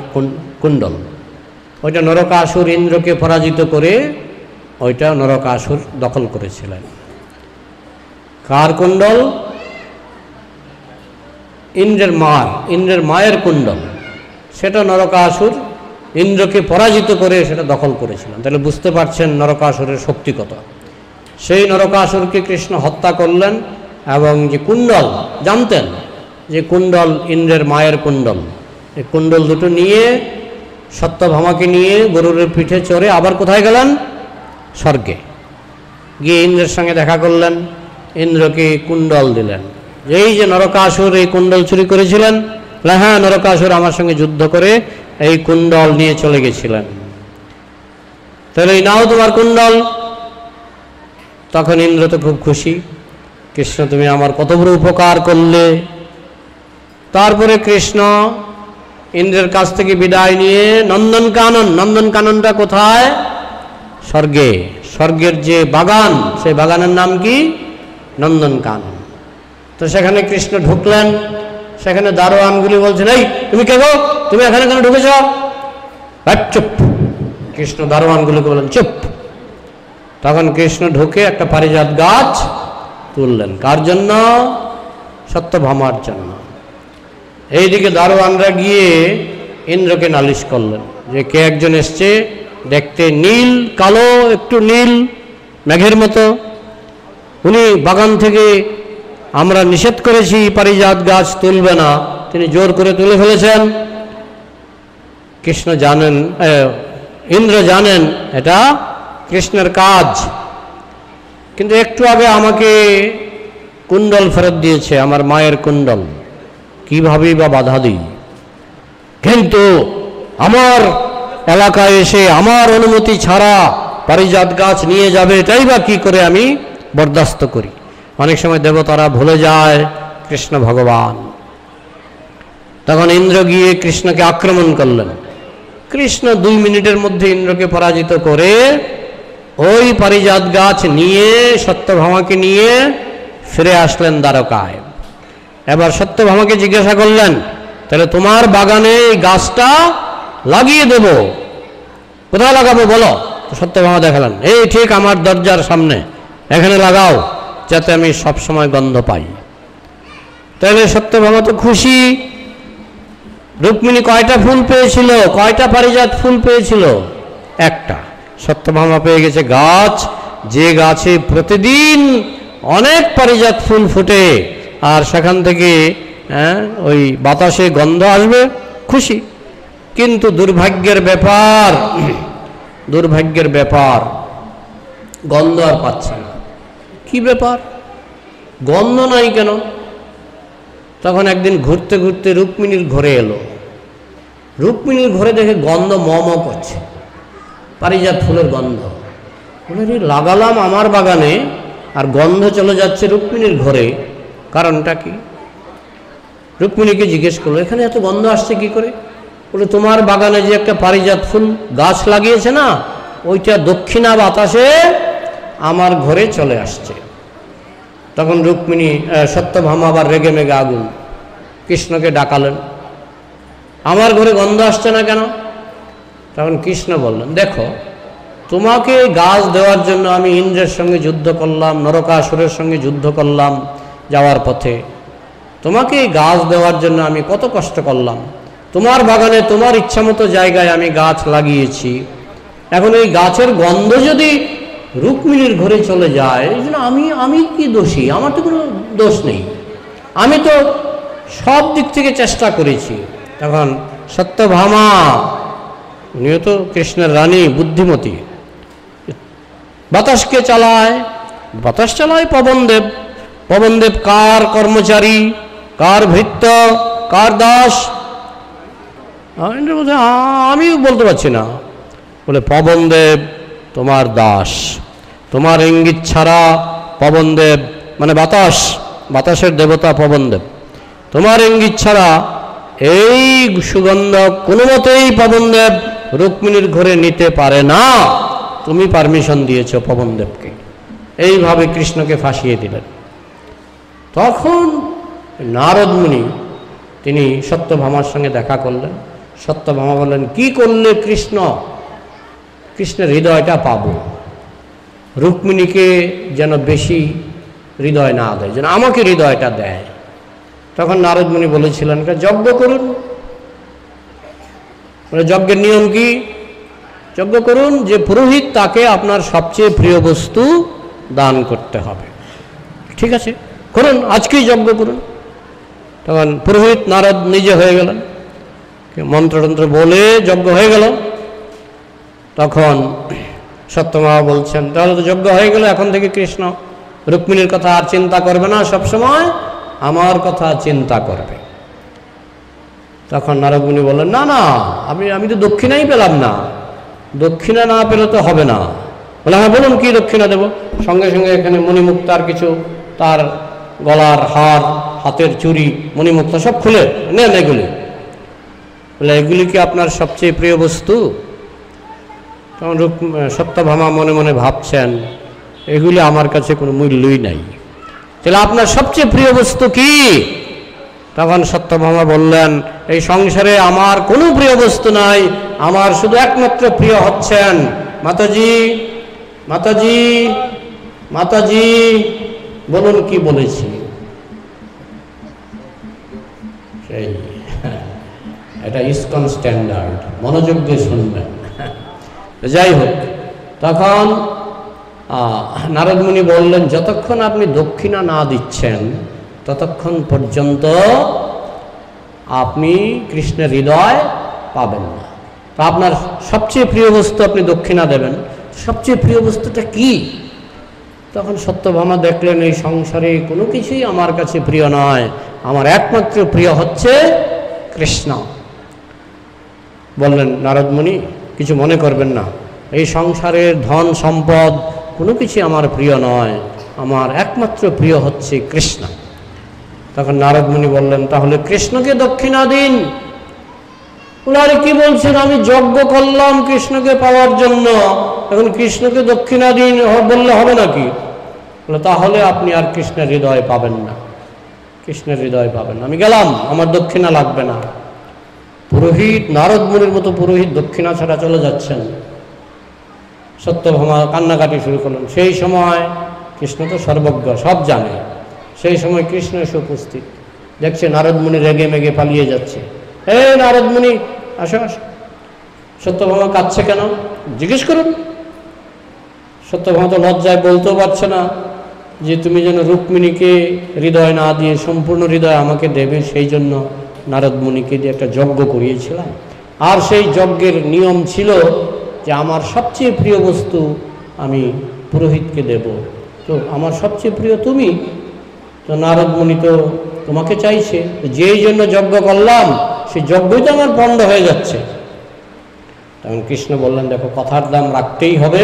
কুণ্ডল, ওইটা নরকাসুর ইন্দ্রকে পরাজিত করে ওইটা নরকাসুর দখল করেছিলেন। কার কুণ্ডল? ইন্দ্রের মায়ের কুণ্ডল, সেটা নরকাসুর ইন্দ্রকে পরাজিত করে সেটা দখল করেছিলেন। তাহলে বুঝতে পারছেন নরকাসুরের শক্তি কত। সেই নরকাসুরকে কৃষ্ণ হত্যা করলেন এবং যে কুণ্ডল জানতেন যে কুণ্ডল ইন্দ্রের মায়ের কুণ্ডল, এই কুণ্ডল দুটো নিয়ে সত্যভামাকে নিয়ে গরুরের পিঠে চড়ে আবার কোথায় গেলেন? স্বর্গে গিয়ে ইন্দ্রের সঙ্গে দেখা করলেন, ইন্দ্রকে কুণ্ডল দিলেন। এই যে নরকাসুর এই কুণ্ডল চুরি করেছিলেন, হ্যাঁ, নরকাসুর আমার সঙ্গে যুদ্ধ করে এই কুণ্ডল নিয়ে চলে গেছিলেন, তাহলে এই নাও তোমার কুণ্ডল। তখন ইন্দ্র তো খুব খুশি, কৃষ্ণ তুমি আমার কত বড় উপকার করলে। তারপরে কৃষ্ণ ইন্দ্রের কাছ থেকে বিদায় নিয়ে নন্দনকাননটা কোথায়? স্বর্গে। স্বর্গের যে বাগান, সেই বাগানের নাম কি? নন্দনকানন। তো সেখানে কৃষ্ণ ঢুকলেন, সেখানে দারোয়ানগুলি বলছেন, এই তুমি কে গো, তুমি এখানে কেন ঢুকেছ? চুপ। কৃষ্ণ দারোয়ানগুলিকে বললেন, চুপ। তখন কৃষ্ণ ঢুকে একটা পারিজাত গাছ তুললেন। কার জন্য? সত্যভামার জন্য। এইদিকে দারোয়ানরা গিয়ে ইন্দ্রকে নালিশ করলেন যে কে একজন এসছে, দেখতে নীল কালো, একটু নীল মেঘের মতো, উনি বাগান থেকে আমরা নিষেধ করেছি পারিজাত গাছ তুলবে না, তিনি জোর করে তুলে ফেলেছেন। কৃষ্ণ জানেন, ইন্দ্র জানেন এটা কৃষ্ণের কাজ, কিন্তু একটু আগে আমাকে কুণ্ডল ফেরত দিয়েছে, আমার মায়ের কুণ্ডল, কিভাবেই বা বাধা দিই? কিন্তু আমার এলাকায় এসে আমার অনুমতি ছাড়া পারিজাত গাছ নিয়ে যাবে, এটাই বা কি করে আমি বরদাস্ত করি? অনেক সময় দেবতারা ভুলে যায় কৃষ্ণ ভগবান। তখন ইন্দ্র গিয়ে কৃষ্ণকে আক্রমণ করলেন। কৃষ্ণ 2 মিনিটের মধ্যে ইন্দ্রকে পরাজিত করে ওই পারিজাত গাছ নিয়ে সত্যভামাকে নিয়ে ফিরে আসলেন দ্বারকায়। এবার সত্যভামাকে জিজ্ঞাসা করলেন, তাহলে তোমার বাগানে এই গাছটা লাগিয়ে দেব, কোথায় লাগাবো বলো? সত্যভামা দেখালেন, এই ঠিক আমার দরজার সামনে, এখানে লাগাও, যাতে আমি সবসময় গন্ধ পাই। তাহলে সত্যভামা তো খুশি। রুক্মিণী কয়টা ফুল পেয়েছিল? কয়টা পারিজাত ফুল পেয়েছিল? একটা। সত্যভামা পেয়ে গেছে গাছ, যে গাছে প্রতিদিন অনেক পারিজাত ফুল ফুটে আর সেখান থেকে ওই বাতাসে গন্ধ আসবে, খুশি। কিন্তু দুর্ভাগ্যের ব্যাপার গন্ধ আর পাচ্ছে না। কি ব্যাপার, গন্ধ নাই কেন? তখন একদিন ঘুরতে ঘুরতে রুক্মিণীর ঘরে এলো। রুক্মিণীর ঘরে দেখে গন্ধ ম করছে, পারিজাত ফুলের গন্ধ। বলে লাগালাম আমার বাগানে আর গন্ধ চলে যাচ্ছে রুক্মিণীর ঘরে, কারণটা কি? রুক্মিণীকে জিজ্ঞেস করলো, এখানে এত গন্ধ আসছে কি করে? বলে তোমার বাগানে যে একটা পারিজাত ফুল গাছ লাগিয়েছে না, ওইটা দক্ষিণা বাতাসে আমার ঘরে চলে আসছে। তখন রুক্মিণী সত্যভামা আবার রেগে মেগে আগুন, কৃষ্ণকে ডাকালেন, আমার ঘরে গন্ধ আসছে না কেন? তখন কৃষ্ণ বললেন, দেখো তোমাকে গাছ দেওয়ার জন্য আমি ইন্দ্রের সঙ্গে যুদ্ধ করলাম, নরকাসুরের সঙ্গে যুদ্ধ করলাম যাওয়ার পথে। তোমাকে গাছ দেওয়ার জন্য আমি কত কষ্ট করলাম, তোমার বাগানে তোমার ইচ্ছামতো জায়গায় আমি গাছ লাগিয়েছি। এখন এই গাছের গন্ধ যদি রুক্মিণীর ঘরে চলে যায়, এই জন্য আমি কি দোষী? আমার তো কোনো দোষ নেই, আমি তো সব দিক থেকে চেষ্টা করেছি। তখন সত্যভামা, উনিও তো কৃষ্ণের রানী, বুদ্ধিমতী, বাতাসকে চালায়, বাতাস চালায় পবনদেব। পবনদেব কার কর্মচারী, কার ভৃত্য, কার দাস? আমিও বলতে পারছি না। বলে পবনদেব তোমার দাস, তোমার ইঙ্গিত ছাড়া পবনদেব মানে বাতাস, বাতাসের দেবতা পবনদেব, তোমার ইঙ্গিত ছাড়া এই সুগন্ধ কোনো মতেই পবনদেব রুক্মিণীর ঘরে নিতে পারে না। তুমি পারমিশন দিয়েছ পবনদেবকে। এইভাবে কৃষ্ণকে ফাঁসিয়ে দিলেন। তখন নারদ মুনি তিনি সত্যভামার সঙ্গে দেখা করলেন। সত্যভামা বললেন, কি করলে কৃষ্ণের হৃদয়টা পাবো, রুক্মিণীকে যেন বেশি হৃদয় না দেয়, যেন আমাকে হৃদয়টা দেয়। তখন নারদ মুনি বলেছিলেন, যজ্ঞ করুন। যজ্ঞের নিয়ম কি? যজ্ঞ করুন যে পুরোহিত, তাকে আপনার সবচেয়ে প্রিয় বস্তু দান করতে হবে। ঠিক আছে, করুন, আজকেই যজ্ঞ করুন। তখন পুরোহিত নারদ নিজে হয়ে গেলেন, মন্ত্রতন্ত্র বলে যজ্ঞ হয়ে গেল। তখন সত্যভামা বলছেন, তাহলে তো যজ্ঞ হয়ে গেল, এখন থেকে কৃষ্ণ রুক্মিণীর কথা আর চিন্তা করবে না, সবসময় আমার কথা চিন্তা করবে। তখন নারদ মুনি বললেন, না না, আমি তো দক্ষিণাই পেলাম না, দক্ষিণা না পেলে তো হবে না। বলে, হ্যাঁ বলুন, কি দক্ষিণা দেব? সঙ্গে সঙ্গে এখানে মণিমুক্তার কিছু, তার গলার হার, হাতের চুড়ি, মণিমুক্তা সব খুলে নেন এগুলি। বলে, এগুলি কি আপনার সবচেয়ে প্রিয় বস্তু? তখন সত্যভামা মনে মনে ভাবছেন, এগুলি আমার কাছে কোনো মূল্যই নাই, তাহলে আপনার সবচেয়ে প্রিয় বস্তু কি? তখন সত্যভামা বললেন, এই সংসারে আমার কোনো প্রিয় বস্তু নাই, আমার শুধু একমাত্র প্রিয় হচ্ছেন মাতাজি। মাতাজি, মাতাজি, বলুন কি বলেছি? সেই এটা ইসকন স্ট্যান্ডার্ড, মনোযোগ দিয়ে শুনবেন। যাই হোক, তখন নারদ মুনি বললেন, যতক্ষণ আপনি দক্ষিণা না দিচ্ছেন ততক্ষণ পর্যন্ত আপনি কৃষ্ণের হৃদয় পাবেন না। তো আপনার সবচেয়ে প্রিয় বস্তু আপনি দক্ষিণা দেবেন, সবচেয়ে প্রিয় বস্তুটা কি? তখন সত্যভামা দেখলেন, এই সংসারে কোনো কিছুই আমার কাছে প্রিয় নয়, আমার একমাত্র প্রিয় হচ্ছে কৃষ্ণ। বললেন, নারদ মুনি কিছু মনে করবেন না, এই সংসারের ধন সম্পদ কোনো কিছু আমার প্রিয় নয়, আমার একমাত্র প্রিয় হচ্ছে কৃষ্ণ। তখন নারদ মুনি বললেন, তাহলে কৃষ্ণকে দক্ষিণা দিন। আরে কি বলছেন, আমি যজ্ঞ করলাম কৃষ্ণকে পাওয়ার জন্য, এখন কৃষ্ণকে দক্ষিণা দিন বললে হবে নাকি? বলে, তাহলে আপনি আর কৃষ্ণের হৃদয় পাবেন না, কৃষ্ণের হৃদয় পাবেন না, আমি গেলাম, আমার দক্ষিণা লাগবে না। পুরোহিত, নারদ মুনির মতো পুরোহিত দক্ষিণা ছাড়া চলে যাচ্ছেন। সত্যভামা কান্নাকাটি শুরু করলেন। সেই সময় কৃষ্ণ তো সর্বজ্ঞ, সব জানে। সেই সময় কৃষ্ণ এসে উপস্থিত, দেখছে নারদ মুনি রেগে মেগে পালিয়ে যাচ্ছে। হে নারদ মুনি, আসো আসো। সত্যভামা কাঁদছে কেন জিজ্ঞেস করুন। সত্যভামা তো লজ্জায় বলতেও পারছে না। যে তুমি যেন রুক্মিণীকে হৃদয় না দিয়ে সম্পূর্ণ হৃদয় আমাকে দেবে, সেই জন্য নারদ মুনিকে দিয়ে একটা যজ্ঞ করিয়েছিলাম। আর সেই যজ্ঞের নিয়ম ছিল যে আমার সবচেয়ে প্রিয় বস্তু আমি পুরোহিতকে দেব, তো আমার সবচেয়ে প্রিয় তুমি, তো নারদ মুনি তো তোমাকে চাইছে, যেই জন্য যজ্ঞ করলাম সেই যজ্ঞই তো আমার পণ্ড হয়ে যাচ্ছে। তখন কৃষ্ণ বললেন, দেখো কথার দাম রাখতেই হবে,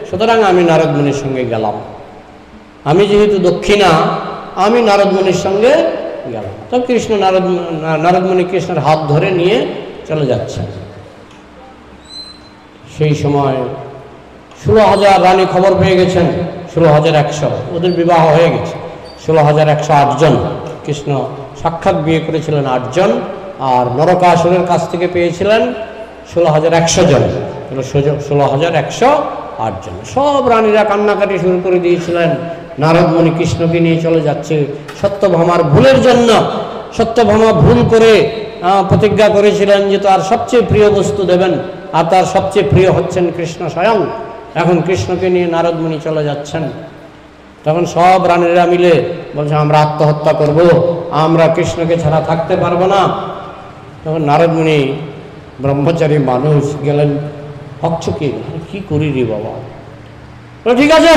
সুতরাং আমি নারদ মুনির সঙ্গে গেলাম। আমি যেহেতু দক্ষিণা, আমি নারদ মুনির সঙ্গে গেলাম। তখন কৃষ্ণ নারদ মুনি কৃষ্ণের হাত ধরে নিয়ে চলে যাচ্ছেন। সেই সময় 16,000 রানী খবর পেয়ে গেছেন, 16,100 ওদের বিবাহ হয়ে গেছে। 16,108 জন, কৃষ্ণ সাক্ষাৎ বিয়ে করেছিলেন 8 জন, আর নরকাসুরের কাছ থেকে পেয়েছিলেন 16,100 জন, 16,108 জন। সব রানীরা কান্নাকাটি শুরু করে দিয়েছিলেন, নারদ মুনি কৃষ্ণকে নিয়ে চলে যাচ্ছে সত্যভামার ভুলের জন্য। সত্যভামা ভুল করে প্রতিজ্ঞা করেছিলেন যে তার সবচেয়ে প্রিয় বস্তু দেবেন, আর তার সবচেয়ে প্রিয় হচ্ছেন কৃষ্ণ স্বয়ং। এখন কৃষ্ণকে নিয়ে নারদ মুনি চলে যাচ্ছেন। তখন সব রানীরা মিলে বলছে, আমরা আত্মহত্যা করব, আমরা কৃষ্ণকে ছাড়া থাকতে পারবো না। তখন নারদ মুনি ব্রহ্মচারী মানুষ গেলেন হকচকিয়ে, কি করি রে বাবা। ঠিক আছে,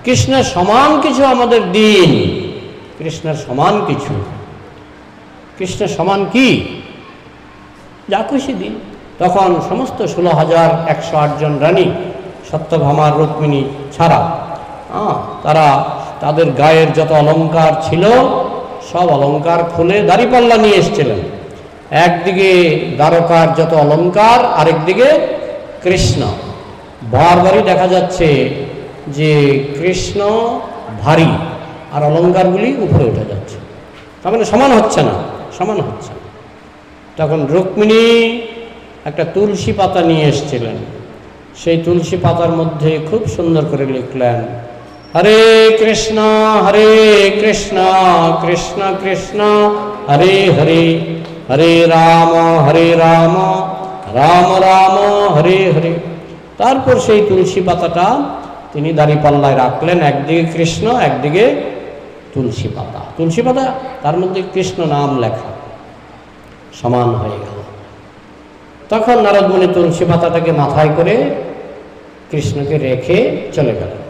কৃষ্ণের সমান কিছু আমাদের দিন, কৃষ্ণের সমান কিছু, কৃষ্ণের সমান কি, যা খুশি দিন। তখন সমস্ত 16,108 জন রানী সত্যভামার রুক্মিণী ছাড়া তারা তাদের গায়ের যত অলঙ্কার ছিল সব অলঙ্কার খুলে দাড়িপাল্লা নিয়ে এসেছিলেন। একদিকে দ্বারকার যত অলঙ্কার, আরেকদিকে কৃষ্ণ। বারবারই দেখা যাচ্ছে যে কৃষ্ণ ভারী আর অলঙ্কারগুলি উপরে উঠে যাচ্ছে, তার মানে সমান হচ্ছে না, সমান হচ্ছে না। তখন রুক্মিণী একটা তুলসী পাতা নিয়ে এসেছিলেন, সেই তুলসী পাতার মধ্যে খুব সুন্দর করে লিখলেন, হরে কৃষ্ণ কৃষ্ণ কৃষ্ণ হরে হরে, হরে রাম রাম রাম হরে হরে। তারপর সেই তুলসী পাতাটা তিনি দাড়িপাল্লায় রাখলেন, একদিকে কৃষ্ণ একদিকে তুলসী পাতা, তুলসী পাতা তার মধ্যে কৃষ্ণ নাম লেখা, সমান হয়ে গেল। তখন নারদ মুনি তুলসী পাতাটাকে মাথায় করে কৃষ্ণকে রেখে চলে গেলেন।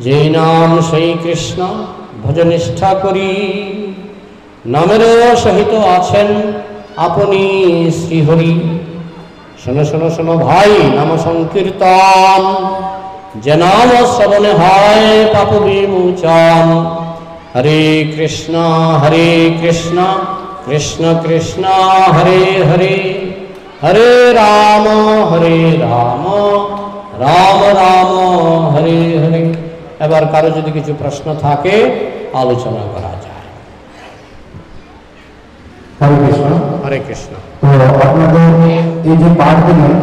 যেই নাম সেই কৃষ্ণ ভজনিষ্ঠা করি, নামেরও সহিত আছেন আপনি শ্রীহরি। শোনো শোনো শোনো ভাই, নাম সংকীর্তন, যে নাম শ্রবণে হয় পাপ বিমোচন। হরে কৃষ্ণ কৃষ্ণ কৃষ্ণ হরে হরে, হরে রাম রাম রাম হরে হরে। এবার কারো যদি কিছু প্রশ্ন থাকে আলোচনা করা যায়। হরে কৃষ্ণ। হরে কৃষ্ণ। তো আপনাদের এই যে পাঠ দিলেন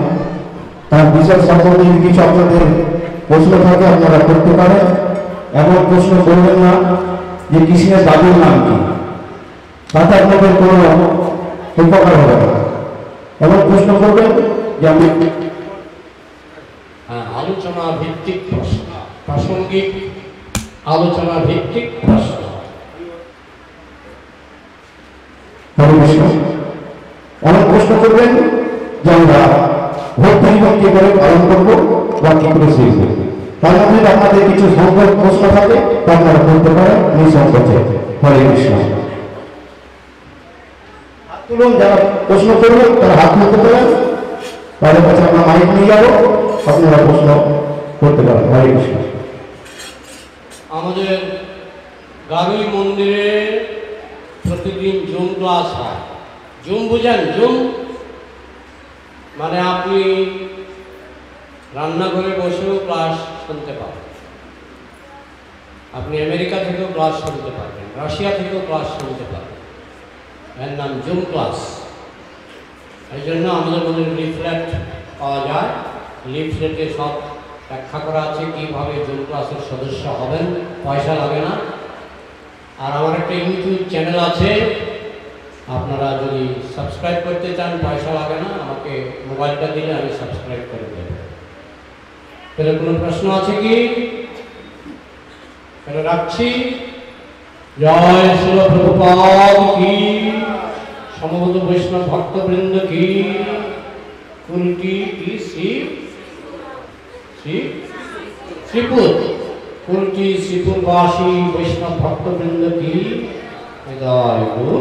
তার বিষয় সম্পর্কে যদি কিছু আপনাদের প্রশ্ন থাকে আপনারা করতে পারেন। এমন প্রশ্ন করবেন না যে কৃষ্ণের দাদুর নাম কি, তাতে আপনাদের কোনো উপকার হবে না। এমন প্রশ্ন করবেন যে আমি আলোচনা ভিত্তিক প্রশ্ন, প্রাসঙ্গিক আলোচনা ভিত্তিক প্রশ্ন। হরে কৃষ্ণ। এমন প্রশ্ন করবেন যে আমরা ভক্তি ভক্তি করে পালন করবো বা কি করে শেষ করবো। তার মধ্যে আপনাদের কিছু সংখ্যক প্রশ্ন থাকে তা আপনারা করতে পারেন নিঃসংকোচে। হরে কৃষ্ণ। হাত তুলুন, যারা প্রশ্ন করবেন তারা হাত তুলতে পারেন, তাদের কাছে আমরা মাইক নিয়ে যাবো, আপনারা প্রশ্ন করতে পারেন। হরে কৃষ্ণ। আমাদের গারুই মন্দিরে প্রতিদিন জুম ক্লাস হয়। জুম বুঝেন? জুম মানে আপনি রান্নাঘরে বসেও ক্লাস শুনতে পাবেন, আপনি আমেরিকা থেকেও ক্লাস শুনতে পারবেন, রাশিয়া থেকেও ক্লাস শুনতে পারবেন। এর নাম জুম ক্লাস। এই জন্য আমাদের মধ্যে লিফলেট পাওয়া যায়, লিফলেটে সব ব্যাখ্যা করা আছে কীভাবে জুম ক্লাসের সদস্য হবেন, পয়সা লাগে না। আর আমার একটা ইউটিউব চ্যানেল আছে, আপনারা যদি সাবস্ক্রাইব করতে চান পয়সা লাগে না, আমাকে মোবাইলটা দিলে আমি সাবস্ক্রাইব করে দেব। তাহলে কোনো প্রশ্ন আছে কি? এটা রাখছি। জয় শিল প্রভুপাদ কি, সমবেত বৈষ্ণব ভক্তবৃন্দ কি, কুলটি কি শ্রীপুর কুলটি শ্রীপুরবাসী বৈষ্ণব ভক্তবৃন্দ কি, জয় গুরু।